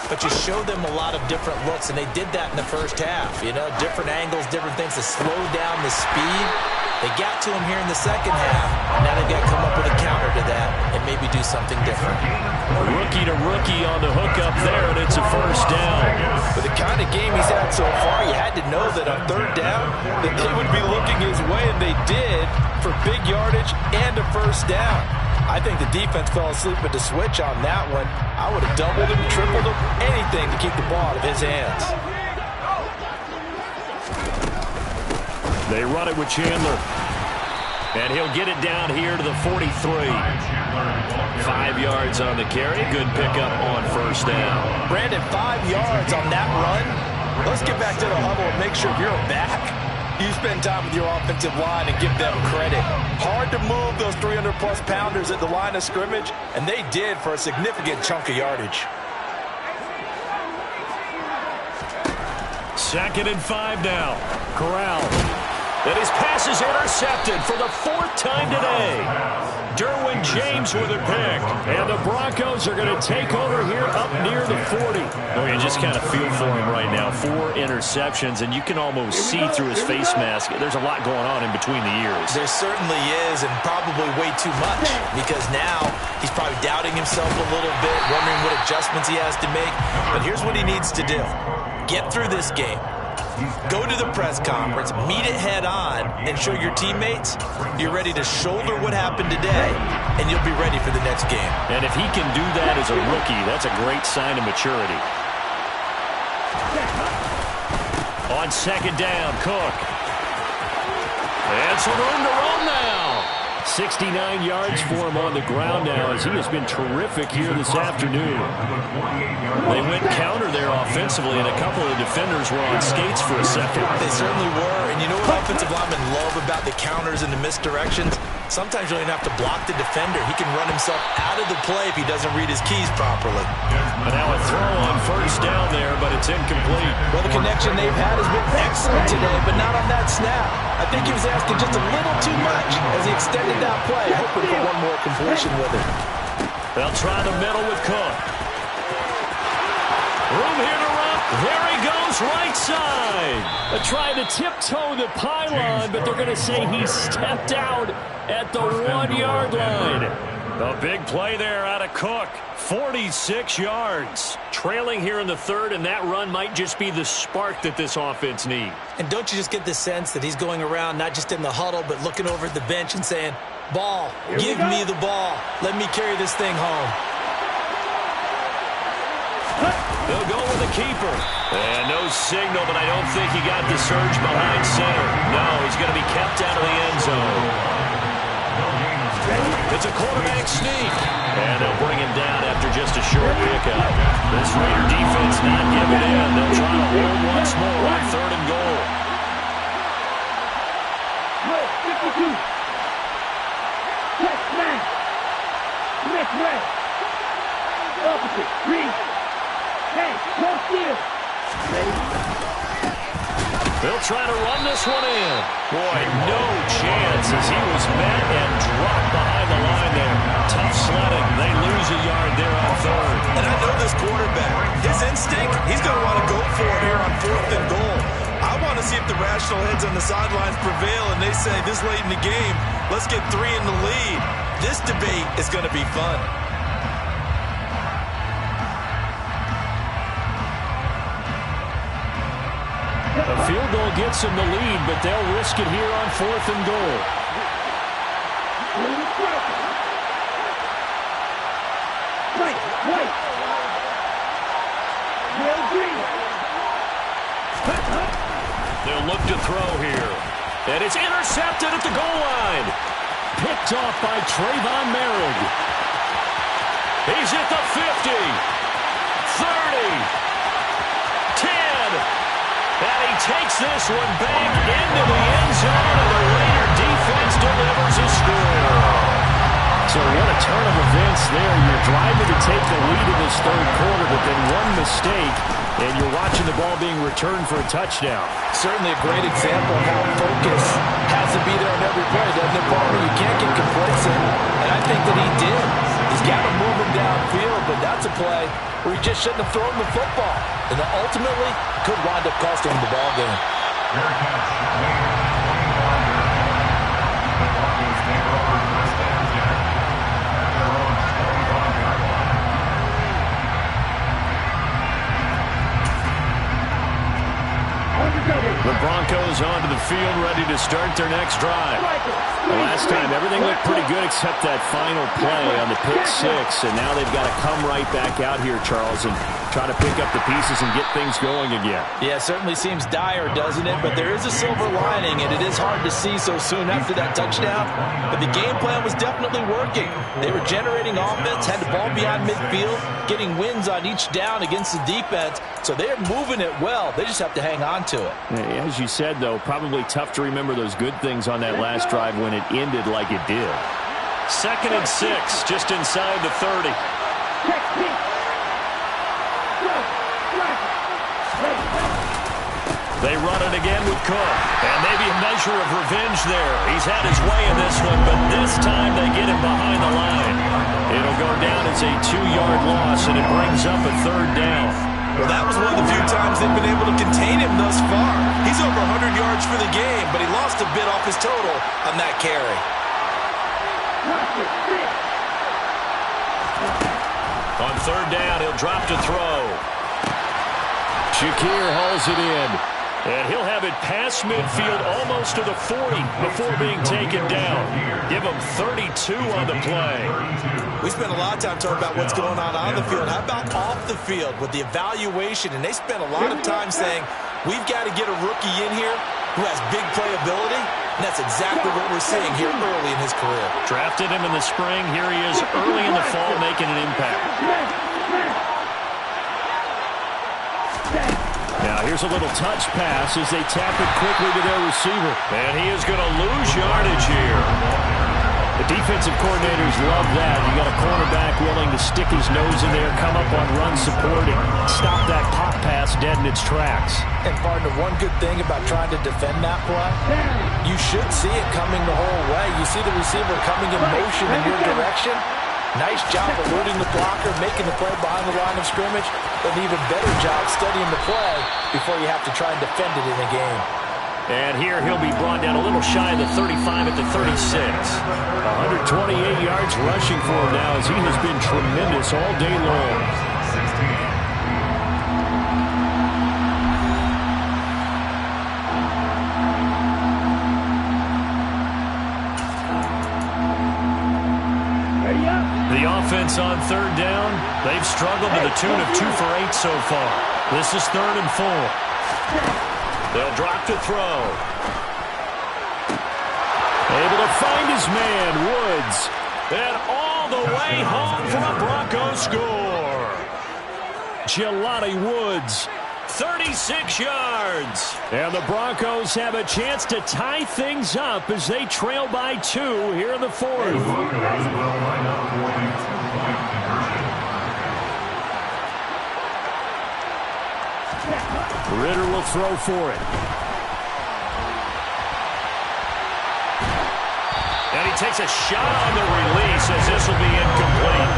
but you show them a lot of different looks, and they did that in the first half. You know, different angles, different things to slow down the speed. They got to him here in the second half. Now they've got to come up with a counter to that and maybe do something different. Rookie to rookie on the hookup there, and it's a first down. With the kind of game he's had so far, you had to know that on third down that they would be looking his way, and they did for big yardage and a first down. I think the defense fell asleep at the switch on that one. I would have doubled him, tripled him, anything to keep the ball out of his hands. They run it with Chandler. And he'll get it down here to the 43. 5 yards on the carry. Good pickup on first down. Brandon, 5 yards on that run. Let's get back to the huddle and make sure if you're a back, you spend time with your offensive line and give them credit. Hard to move those 300-plus pounders at the line of scrimmage, and they did for a significant chunk of yardage. 2nd and 5 now. Corral. And his pass is intercepted for the 4th time today. Derwin James with a pick. And the Broncos are going to take over here up near the 40. Oh, you just kind of feel for him right now. 4 interceptions, and you can almost see through his face mask. There's a lot going on in between the ears. There certainly is, and probably way too much, because now he's probably doubting himself a little bit, wondering what adjustments he has to make. But here's what he needs to do. Get through this game. Go to the press conference, meet it head on, and show your teammates you're ready to shoulder what happened today, and you'll be ready for the next game. And if he can do that as a rookie, that's a great sign of maturity. On 2nd down, Cook. And some room to run now. 69 yards for him on the ground now as he has been terrific here this afternoon. They went counter there offensively, and a couple of defenders were on skates for a second. They certainly were, and you know what offensive linemen love about the counters and the misdirections? Sometimes you don't even have to block the defender. He can run himself out of the play if he doesn't read his keys properly. And now a throw on first down there, but it's incomplete. Well, the connection they've had has been excellent today, but not on that snap. I think he was asking just a little too much as he extended that play, hoping for one more completion with it. They'll try the middle with Cook. Room here to run. There he goes, right side. Trying to tiptoe the pylon, but they're going to say he stepped out at the 1-yard line. A big play there out of Cook. 46 yards. Trailing here in the 3rd, and that run might just be the spark that this offense needs. And don't you just get the sense that he's going around not just in the huddle, but looking over at the bench and saying, ball, give me the ball. Let me carry this thing home. They'll go with the keeper. And no signal, but I don't think he got the surge behind center. No, he's going to be kept out of the end zone. It's a quarterback sneak. And they'll bring him down after just a short pickup. This Raider defense not giving in. They'll try to hold once more on 3rd and goal. 52. Check, smash. Left, right. Opposite. Green. Hey, hold still. Ready? They'll try to run this one in. Boy, no chance as he was met and dropped behind the line there. Tough sledding. They lose a yard there on 3rd. And I know this quarterback. His instinct, he's going to want to go for it here on 4th and goal. I want to see if the rational heads on the sidelines prevail and they say this late in the game, let's get 3 in the lead. This debate is going to be fun. A field goal gets them the lead, but they'll risk it here on 4th and goal. Right. They'll look to throw here. And it's intercepted at the goal line. Picked off by Trayvon Merrick. He's at the 50. 30. 10. And he takes this one back into the end zone, and the Raider defense delivers a score. So what a turn of events there. You're driving to take the lead in this 3rd quarter, but then one mistake, and you're watching the ball being returned for a touchdown. Certainly a great example of how focus has to be there on every play, doesn't it, Palmer? You can't get complacent, and I think that he did. He's got to move him downfield, but that's a play where he just shouldn't have thrown the football, and ultimately could wind up costing him the ball game. The Broncos Broncos onto the field, ready to start their next drive. The last time, everything looked pretty good except that final play on the pick six, and now they've got to come right back out here, Charles, and try to pick up the pieces and get things going again. Yeah, it certainly seems dire, doesn't it? But there is a silver lining, and it is hard to see so soon after that touchdown. But the game plan was definitely working. They were generating offense, had the ball beyond midfield, getting wins on each down against the defense. So they're moving it well. They just have to hang on to it. As you said, though, probably tough to remember those good things on that last drive when it ended like it did. 2nd and 6, just inside the 30. They run it again with Cook. And maybe a measure of revenge there. He's had his way in this one, but this time they get him behind the line. It'll go down as a 2-yard loss, and it brings up a 3rd down. Well, that was one of the few times they've been able to contain him thus far. He's over 100 yards for the game, but he lost a bit off his total on that carry. On 3rd down, he'll drop to throw. Shakir hauls it in. And he'll have it past midfield almost to the 40 before being taken down. Give him 32 on the play. We spent a lot of time talking about what's going on the field. How about off the field with the evaluation? And they spent a lot of time saying, we've got to get a rookie in here who has big playability. And that's exactly what we're seeing here early in his career. Drafted him in the spring. Here he is early in the fall making an impact. Now here's a little touch pass as they tap it quickly to their receiver. And he is going to lose yardage here. The defensive coordinators love that. You got a cornerback willing to stick his nose in there, come up on run support, and stop that pop pass dead in its tracks. And partner, one good thing about trying to defend that play, you should see it coming the whole way. You see the receiver coming in motion in your direction. Nice job eluding the blocker, making the play behind the line of scrimmage. An even better job studying the play before you have to try and defend it in a game. And here he'll be brought down a little shy of the 35 at the 36. 128 yards rushing for him now as he has been tremendous all day long. The offense on 3rd down, they've struggled to the tune of 2 for 8 so far. This is 3rd and 4. They'll drop to throw. Able to find his man, Woods. And all the way home for a Bronco score. Jelani Woods, 36 yards. And the Broncos have a chance to tie things up as they trail by 2 here in the 4th. Ritter will throw for it. And he takes a shot on the release as this will be incomplete.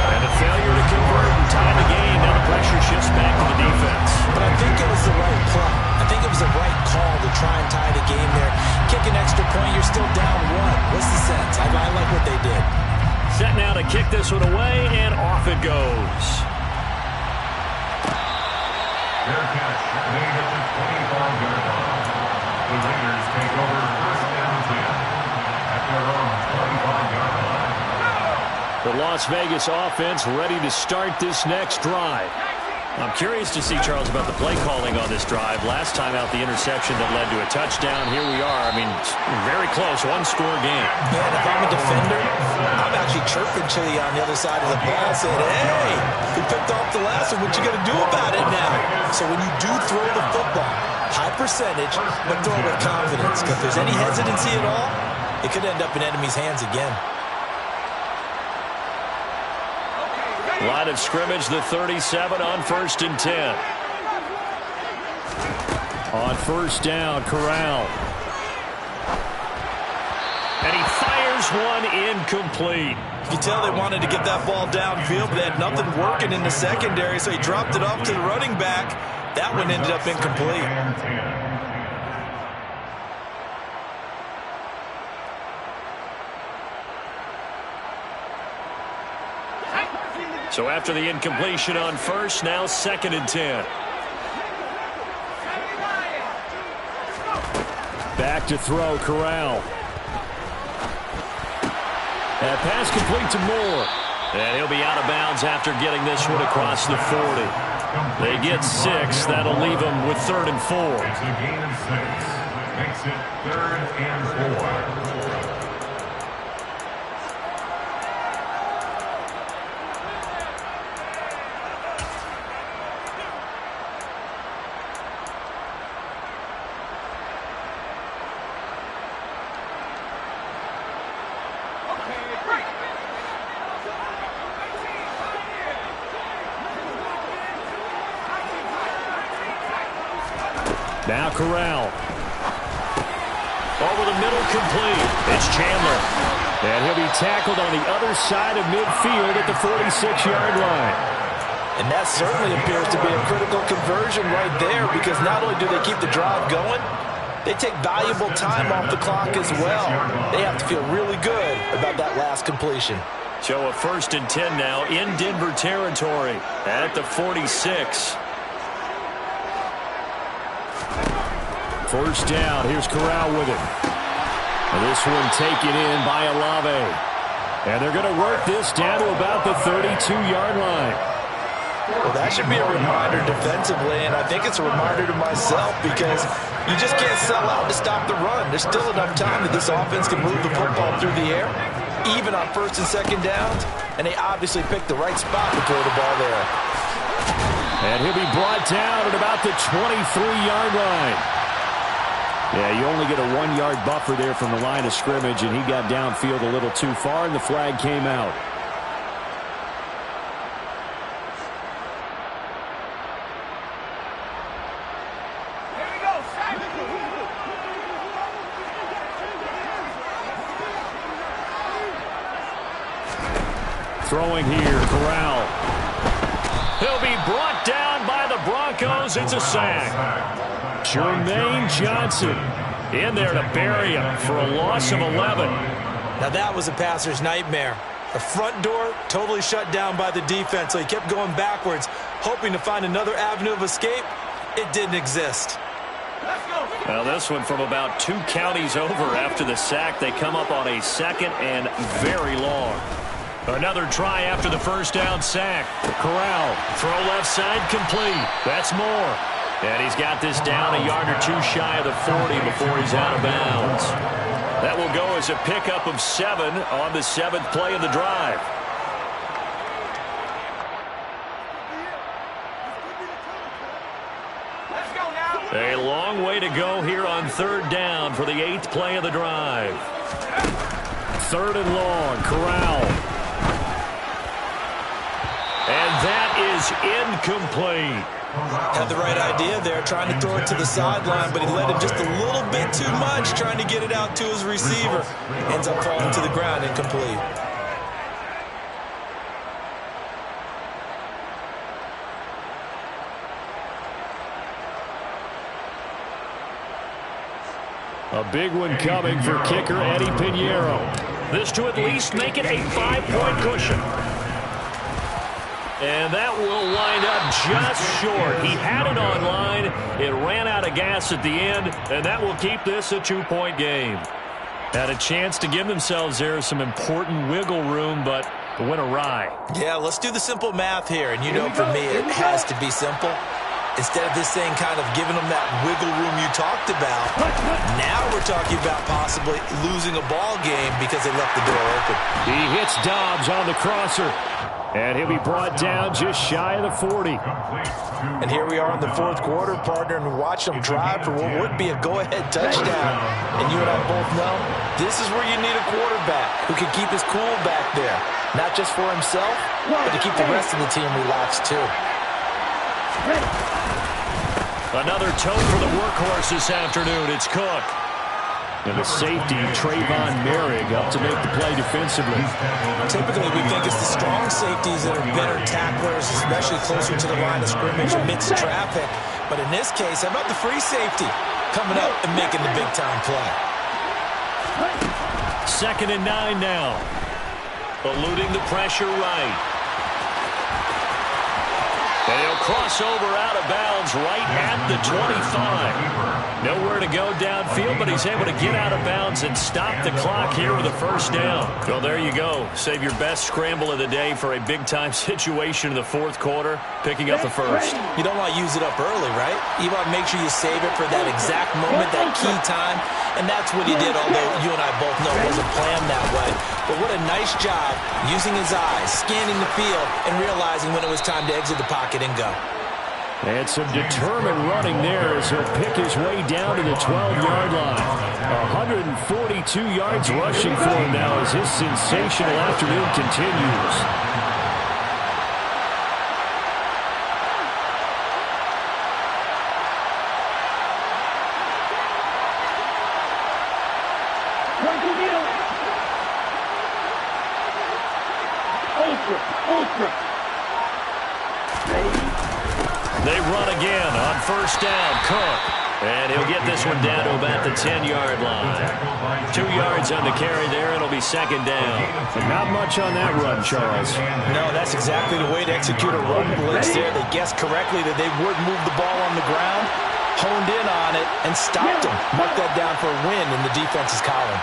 And a failure to convert and tie the game. Now the pressure shifts back to the defense. But I think it was the right play. I think it was the right call to try and tie the game there. Kick an extra point, you're still down 1. What's the sense? I like what they did. Set now to kick this one away, and off it goes. Fair catch, made at the 25-yard line. The Raiders take over 1st and 10 at their own 25-yard line. The Las Vegas offense ready to start this next drive. I'm curious to see, Charles, about the play calling on this drive. Last time out, the interception that led to a touchdown. Here we are. I mean, very close, 1-score game. Man, if I'm a defender, I'm actually chirping to you on the other side of the ball saying, hey, we picked off the last one. What you going to do about it now? So when you do throw the football, high percentage, but throw it with confidence. Because if there's any hesitancy at all, it could end up in enemy's hands again. Line of scrimmage, the 37 on 1st and 10. On 1st down, Corral. And he fires one incomplete. You can tell they wanted to get that ball downfield, but they had nothing working in the secondary, so he dropped it off to the running back. That one ended up incomplete. So after the incompletion on 1st, now 2nd and 10. Back to throw, Corral. That pass complete to Moore. And he'll be out of bounds after getting this one across the 40. They get 6. That'll leave them with 3rd and 4. It's a gain of 6. Makes it 3rd and 4. Now Corral. Over the middle, complete. It's Chandler. And he'll be tackled on the other side of midfield at the 46-yard line. And that certainly appears to be a critical conversion right there, because not only do they keep the drive going, they take valuable time off the clock as well. They have to feel really good about that last completion. So a 1st and 10 now in Denver territory at the 46. First down, here's Corral with it. And this one taken in by Olave. And they're going to work this down to about the 32-yard line. Well, that should be a reminder defensively, and I think it's a reminder to myself, because you just can't sell out to stop the run. There's still enough time that this offense can move the football through the air, even on 1st and 2nd downs, and they obviously picked the right spot to throw the ball there. And he'll be brought down at about the 23-yard line. Yeah, you only get a 1-yard buffer there from the line of scrimmage, and he got downfield a little too far, and the flag came out. Throwing here, Corral. He'll be brought down by the Broncos. It's a sack. Jermaine Johnson in there to bury him for a loss of 11. Now that was a passer's nightmare. The front door totally shut down by the defense, so he kept going backwards, hoping to find another avenue of escape. It didn't exist. Well, this one from about 2 counties over after the sack. They come up on a 2nd and very long. Another try after the first down sack. Corral, throw left side, complete. That's Moore. And he's got this down a yard or 2 shy of the 40 before he's out of bounds. That will go as a pickup of 7 on the 7th play of the drive. A long way to go here on 3rd down for the 8th play of the drive. 3rd and long, Corral. And that is incomplete. Had the right idea there, trying to throw it to the sideline, but he led him just a little bit too much, trying to get it out to his receiver. Ends up falling to the ground, incomplete. A big one coming for kicker Eddie Pinheiro. This to at least make it a 5-point cushion. And that will wind up just short. He had it on line. It ran out of gas at the end, and that will keep this a 2-point game. Had a chance to give themselves there some important wiggle room, but it went awry. Yeah, let's do the simple math here. And you know, for me, it has to be simple. Instead of this thing kind of giving them that wiggle room you talked about, now we're talking about possibly losing a ball game because they left the door open. He hits Dobbs on the crosser. And he'll be brought down just shy of the 40. And here we are in the 4th quarter, partner, and watch them drive for what would be a go-ahead touchdown. And you and I both know this is where you need a quarterback who can keep his cool back there. Not just for himself, but to keep the rest of the team relaxed too. Another toe for the workhorse this afternoon. It's Cook. And the safety, Trayvon Merrick, up to make the play defensively. Typically, we think it's the strong safeties that are better tacklers, especially closer to the line of scrimmage amidst traffic. But in this case, how about the free safety coming up and making the big-time play? 2nd and 9 now. Eluding the pressure right. And he'll cross over out of bounds right at the 25. Nowhere to go downfield, but he's able to get out of bounds and stop the clock here with a first down. Well, there you go. Save your best scramble of the day for a big-time situation in the fourth quarter, picking up the first. You don't want to use it up early, right? You want to make sure you save it for that exact moment, that key time, and that's what he did, although you and I both know it wasn't planned that way. But what a nice job using his eyes, scanning the field, and realizing when it was time to exit the pocket and go. And some determined running there as he'll pick his way down to the 12-yard line. 142 yards rushing for him now as his sensational afternoon continues. They run again on first down. Cook. And he'll get this one down to about the 10-yard line. 2 yards on the carry there. It'll be second down. Not much on that run, Charles. No, that's exactly the way to execute a run blitz there. They guessed correctly that they would move the ball on the ground, honed in on it, and stopped him. Mark that down for a win in the defense's column.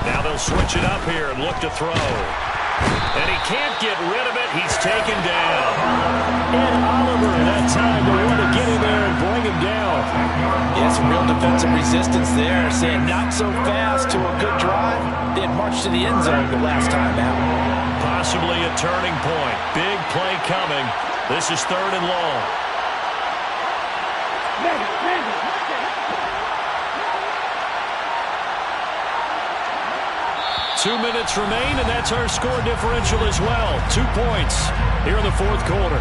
Now they'll switch it up here and look to throw. And he can't get rid of it. He's taken down. And Oliver that time to want to get in there and bring him down. Yeah, some real defensive resistance there. Saying not so fast to a good drive. They had marched to the end zone the last time out. Possibly a turning point. Big play coming. This is third and long. 2 minutes remain, and that's our score differential as well. 2 points here in the fourth quarter.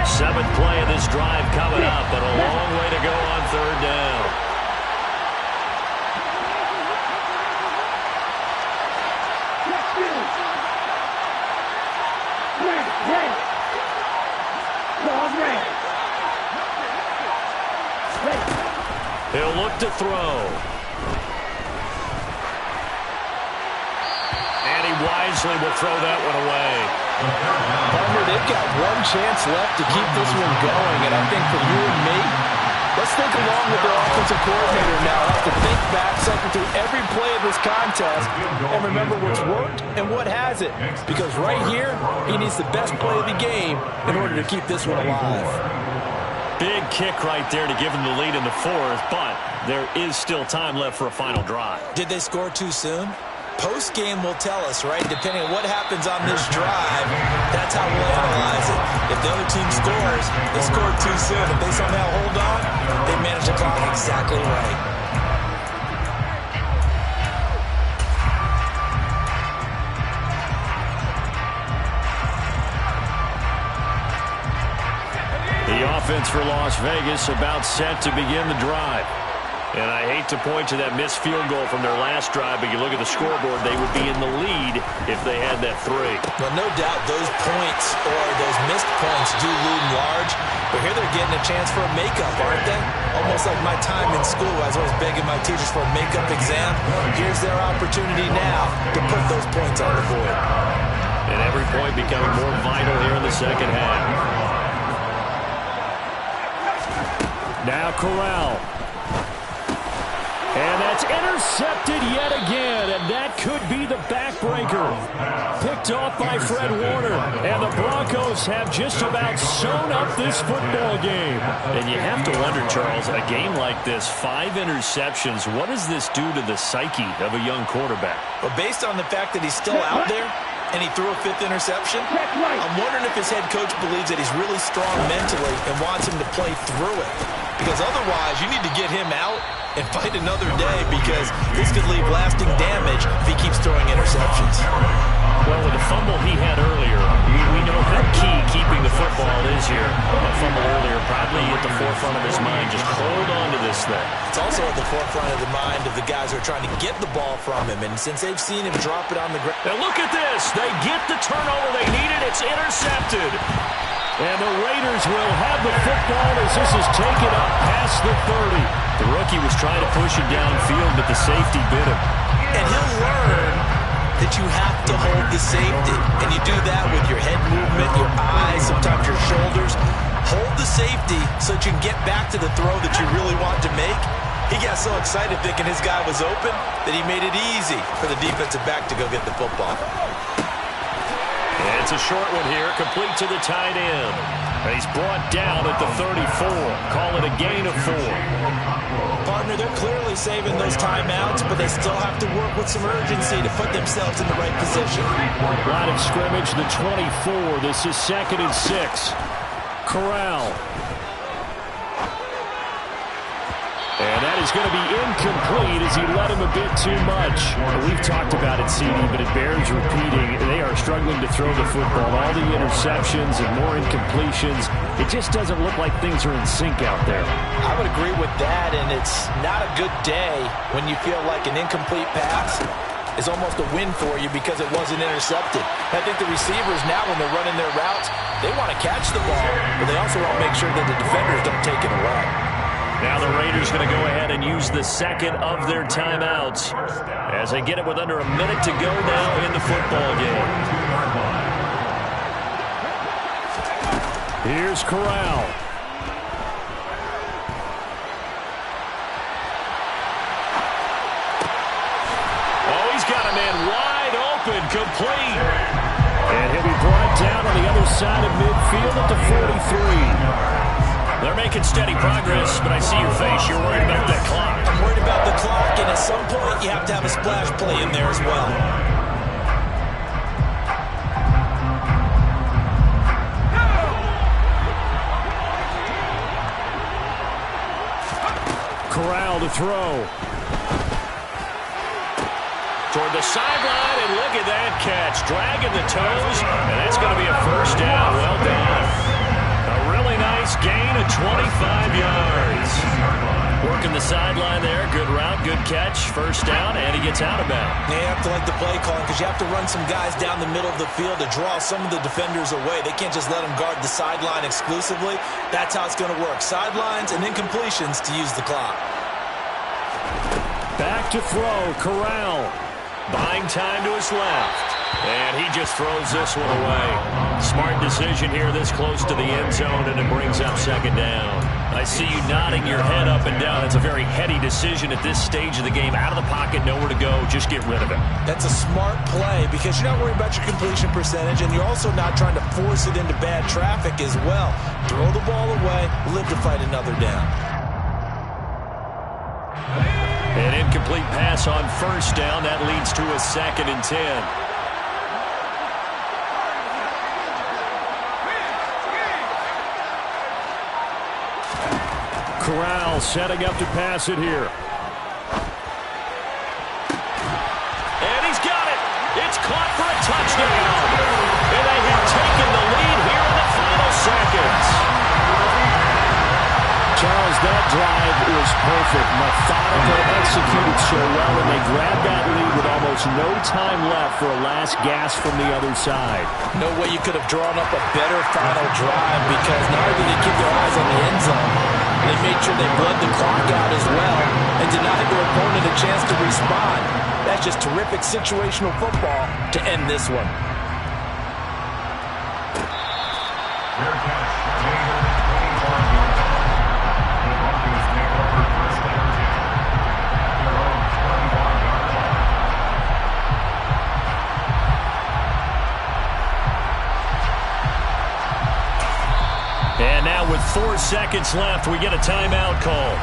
Seventh play of this drive coming up, but a long way to go on third down. He'll look to throw. And he wisely will throw that one away. Bummer, they've got one chance left to keep this one going, and I think for you and me, let's think along with their offensive coordinator now. Have to think back, cycle through every play of this contest, and remember what's worked and what hasn't. Because right here, he needs the best play of the game in order to keep this one alive. Big kick right there to give him the lead in the fourth, but there is still time left for a final drive. Did they score too soon? Post-game will tell us, right? Depending on what happens on this drive, that's how we'll analyze it. If the other team scores, they scored too soon. If they somehow hold on, they manage the clock exactly right. The offense for Las Vegas about set to begin the drive. And I hate to point to that missed field goal from their last drive, but you look at the scoreboard, they would be in the lead if they had that three. Well, no doubt those points or those missed points do loom large, but here they're getting a chance for a makeup, aren't they? Almost like my time in school. I was always begging my teachers for a makeup exam. Here's their opportunity now to put those points on the board. And every point becoming more vital here in the second half. Now Corral. And that's intercepted yet again, and that could be the backbreaker. Picked off by Fred Warner, and the Broncos have just about sewn up this football game. And you have to wonder, Charles, a game like this, 5 interceptions, what does this do to the psyche of a young quarterback? Well, based on the fact that he's still out there, and he threw a 5th interception, I'm wondering if his head coach believes that he's really strong mentally and wants him to play through it. Because otherwise, you need to get him out and fight another day, because this could leave lasting damage if he keeps throwing interceptions. Well, with the fumble he had earlier, we know how key keeping the football is here. A fumble earlier, probably at the 4th forefront of his mind. Just hold on to this thing. It's also at the forefront of the mind of the guys who are trying to get the ball from him. And since they've seen him drop it on the ground. And look at this. They get the turnover they needed. It's intercepted. And the Raiders will have the football as this is taken up past the 30. The rookie was trying to push it downfield, but the safety bit him. And he'll learn that you have to hold the safety. And you do that with your head movement, your eyes, sometimes your shoulders. Hold the safety so that you can get back to the throw that you really want to make. He got so excited thinking his guy was open that he made it easy for the defensive back to go get the football. And it's a short one here, complete to the tight end. And he's brought down at the 34. Call it a gain of 4. Partner, they're clearly saving those timeouts, but they still have to work with some urgency to put themselves in the right position. Line of scrimmage, the 24. This is 2nd and 6. Corral. And that is going to be incomplete as he led him a bit too much. We've talked about it, CD, but it bears repeating. They are struggling to throw the football. All the interceptions and more incompletions. It just doesn't look like things are in sync out there. I would agree with that, and it's not a good day when you feel like an incomplete pass is almost a win for you because it wasn't intercepted. I think the receivers now, when they're running their routes, they want to catch the ball, but they also want to make sure that the defenders don't take it away. Now the Raiders going to go ahead and use the second of their timeouts as they get it with under a minute to go now in the football game. Here's Corral. Oh, he's got a man wide open, complete. And he'll be brought down on the other side of midfield at the 43. They're making steady progress, but I see your face. You're worried about that clock. I'm worried about the clock, and at some point you have to have a splash play in there as well. Corral to throw. Toward the sideline, and look at that catch. Dragging the toes, and that's going to be a first down. Well done. A really nice gain of 25 yards. Working the sideline there. Good route, good catch. First down, and he gets out of bounds. Yeah, you have to like the play calling because you have to run some guys down the middle of the field to draw some of the defenders away. They can't just let them guard the sideline exclusively. That's how it's going to work. Sidelines and incompletions to use the clock. Back to throw, Corral. Buying time to his left. And he just throws this one away. Smart decision here this close to the end zone, and it brings up second down. I see you nodding your head up and down. It's a very heady decision at this stage of the game. Out of the pocket, nowhere to go. Just get rid of it. That's a smart play because you're not worried about your completion percentage, and you're also not trying to force it into bad traffic as well. Throw the ball away, live to fight another down. An incomplete pass on first down. That leads to a 2nd and 10. Corral setting up to pass it here. And he's got it. It's caught for a touchdown. And they have taken the lead here in the final seconds. Charles, that drive was perfect. Methodical, executed so well, and they grabbed that lead with almost no time left for a last gasp from the other side. No way you could have drawn up a better final drive because not only did they keep their eyes on the end zone, they made sure they bled the clock out as well and denied their opponent a chance to respond. That's just terrific situational football to end this one. And now with 4 seconds left, we get a timeout call.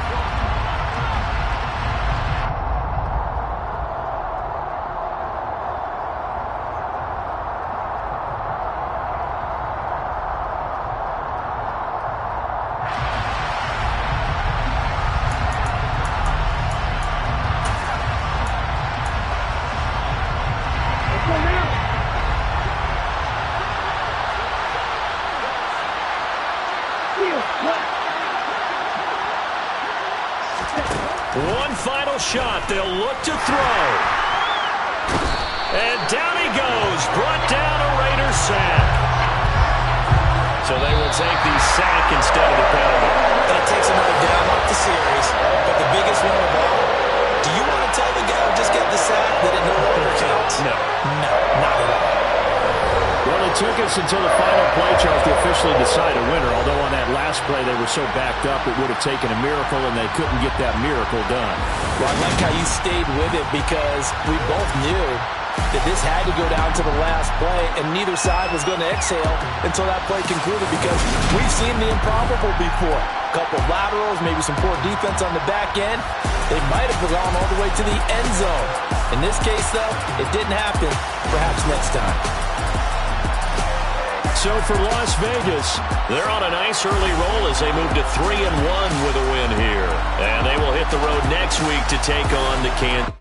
One final shot. They'll look to throw. And down he goes. Brought down a Raiders sack. So they will take the sack instead of the penalty. That takes another down off the series. But the biggest one of all, do you want to tell the guy who just got the sack that it no longer counts? No. No, not at all. Well, it took us until the final play chart to officially decide a winner, although on that last play they were so backed up it would have taken a miracle, and they couldn't get that miracle done. Well, I like how you stayed with it because we both knew that this had to go down to the last play, and neither side was going to exhale until that play concluded because we've seen the improbable before. A couple of laterals, maybe some poor defense on the back end. They might have gone all the way to the end zone. In this case, though, it didn't happen. Perhaps next time. So for Las Vegas, they're on a nice early roll as they move to 3-1 with a win here. And they will hit the road next week to take on the Kansas.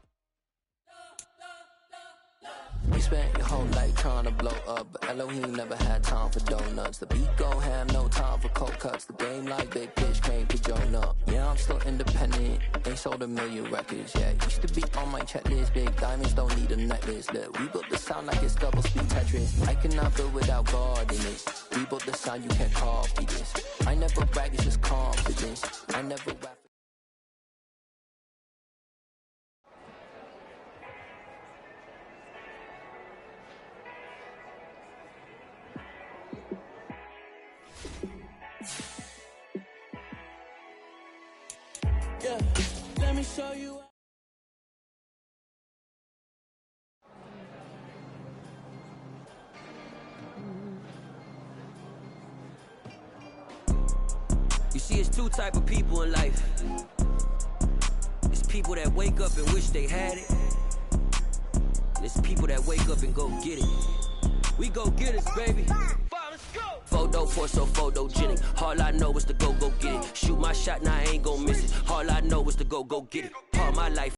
You spent your whole life trying to blow up, but Elohim never had time for donuts. The beat gon' have no time for cold cuts. The game like Big Pitch came to Jonah. Yeah, I'm still independent. Ain't sold a million records yet. Used to be on my checklist. Big diamonds don't need a necklace. Look, we built the sound like it's double speed Tetris. I cannot build without God in it. We built the sound, you can't copy this. I never brag, it's just confidence. I never rap. Yeah, let me show you. You see, it's two type of people in life. It's people that wake up and wish they had it. And it's people that wake up and go get it. We go get it, baby. Photo for so photogenic. All I know is to go get it. Shoot my shot, now I ain't gon' miss it. All I know is to go get it. All my life.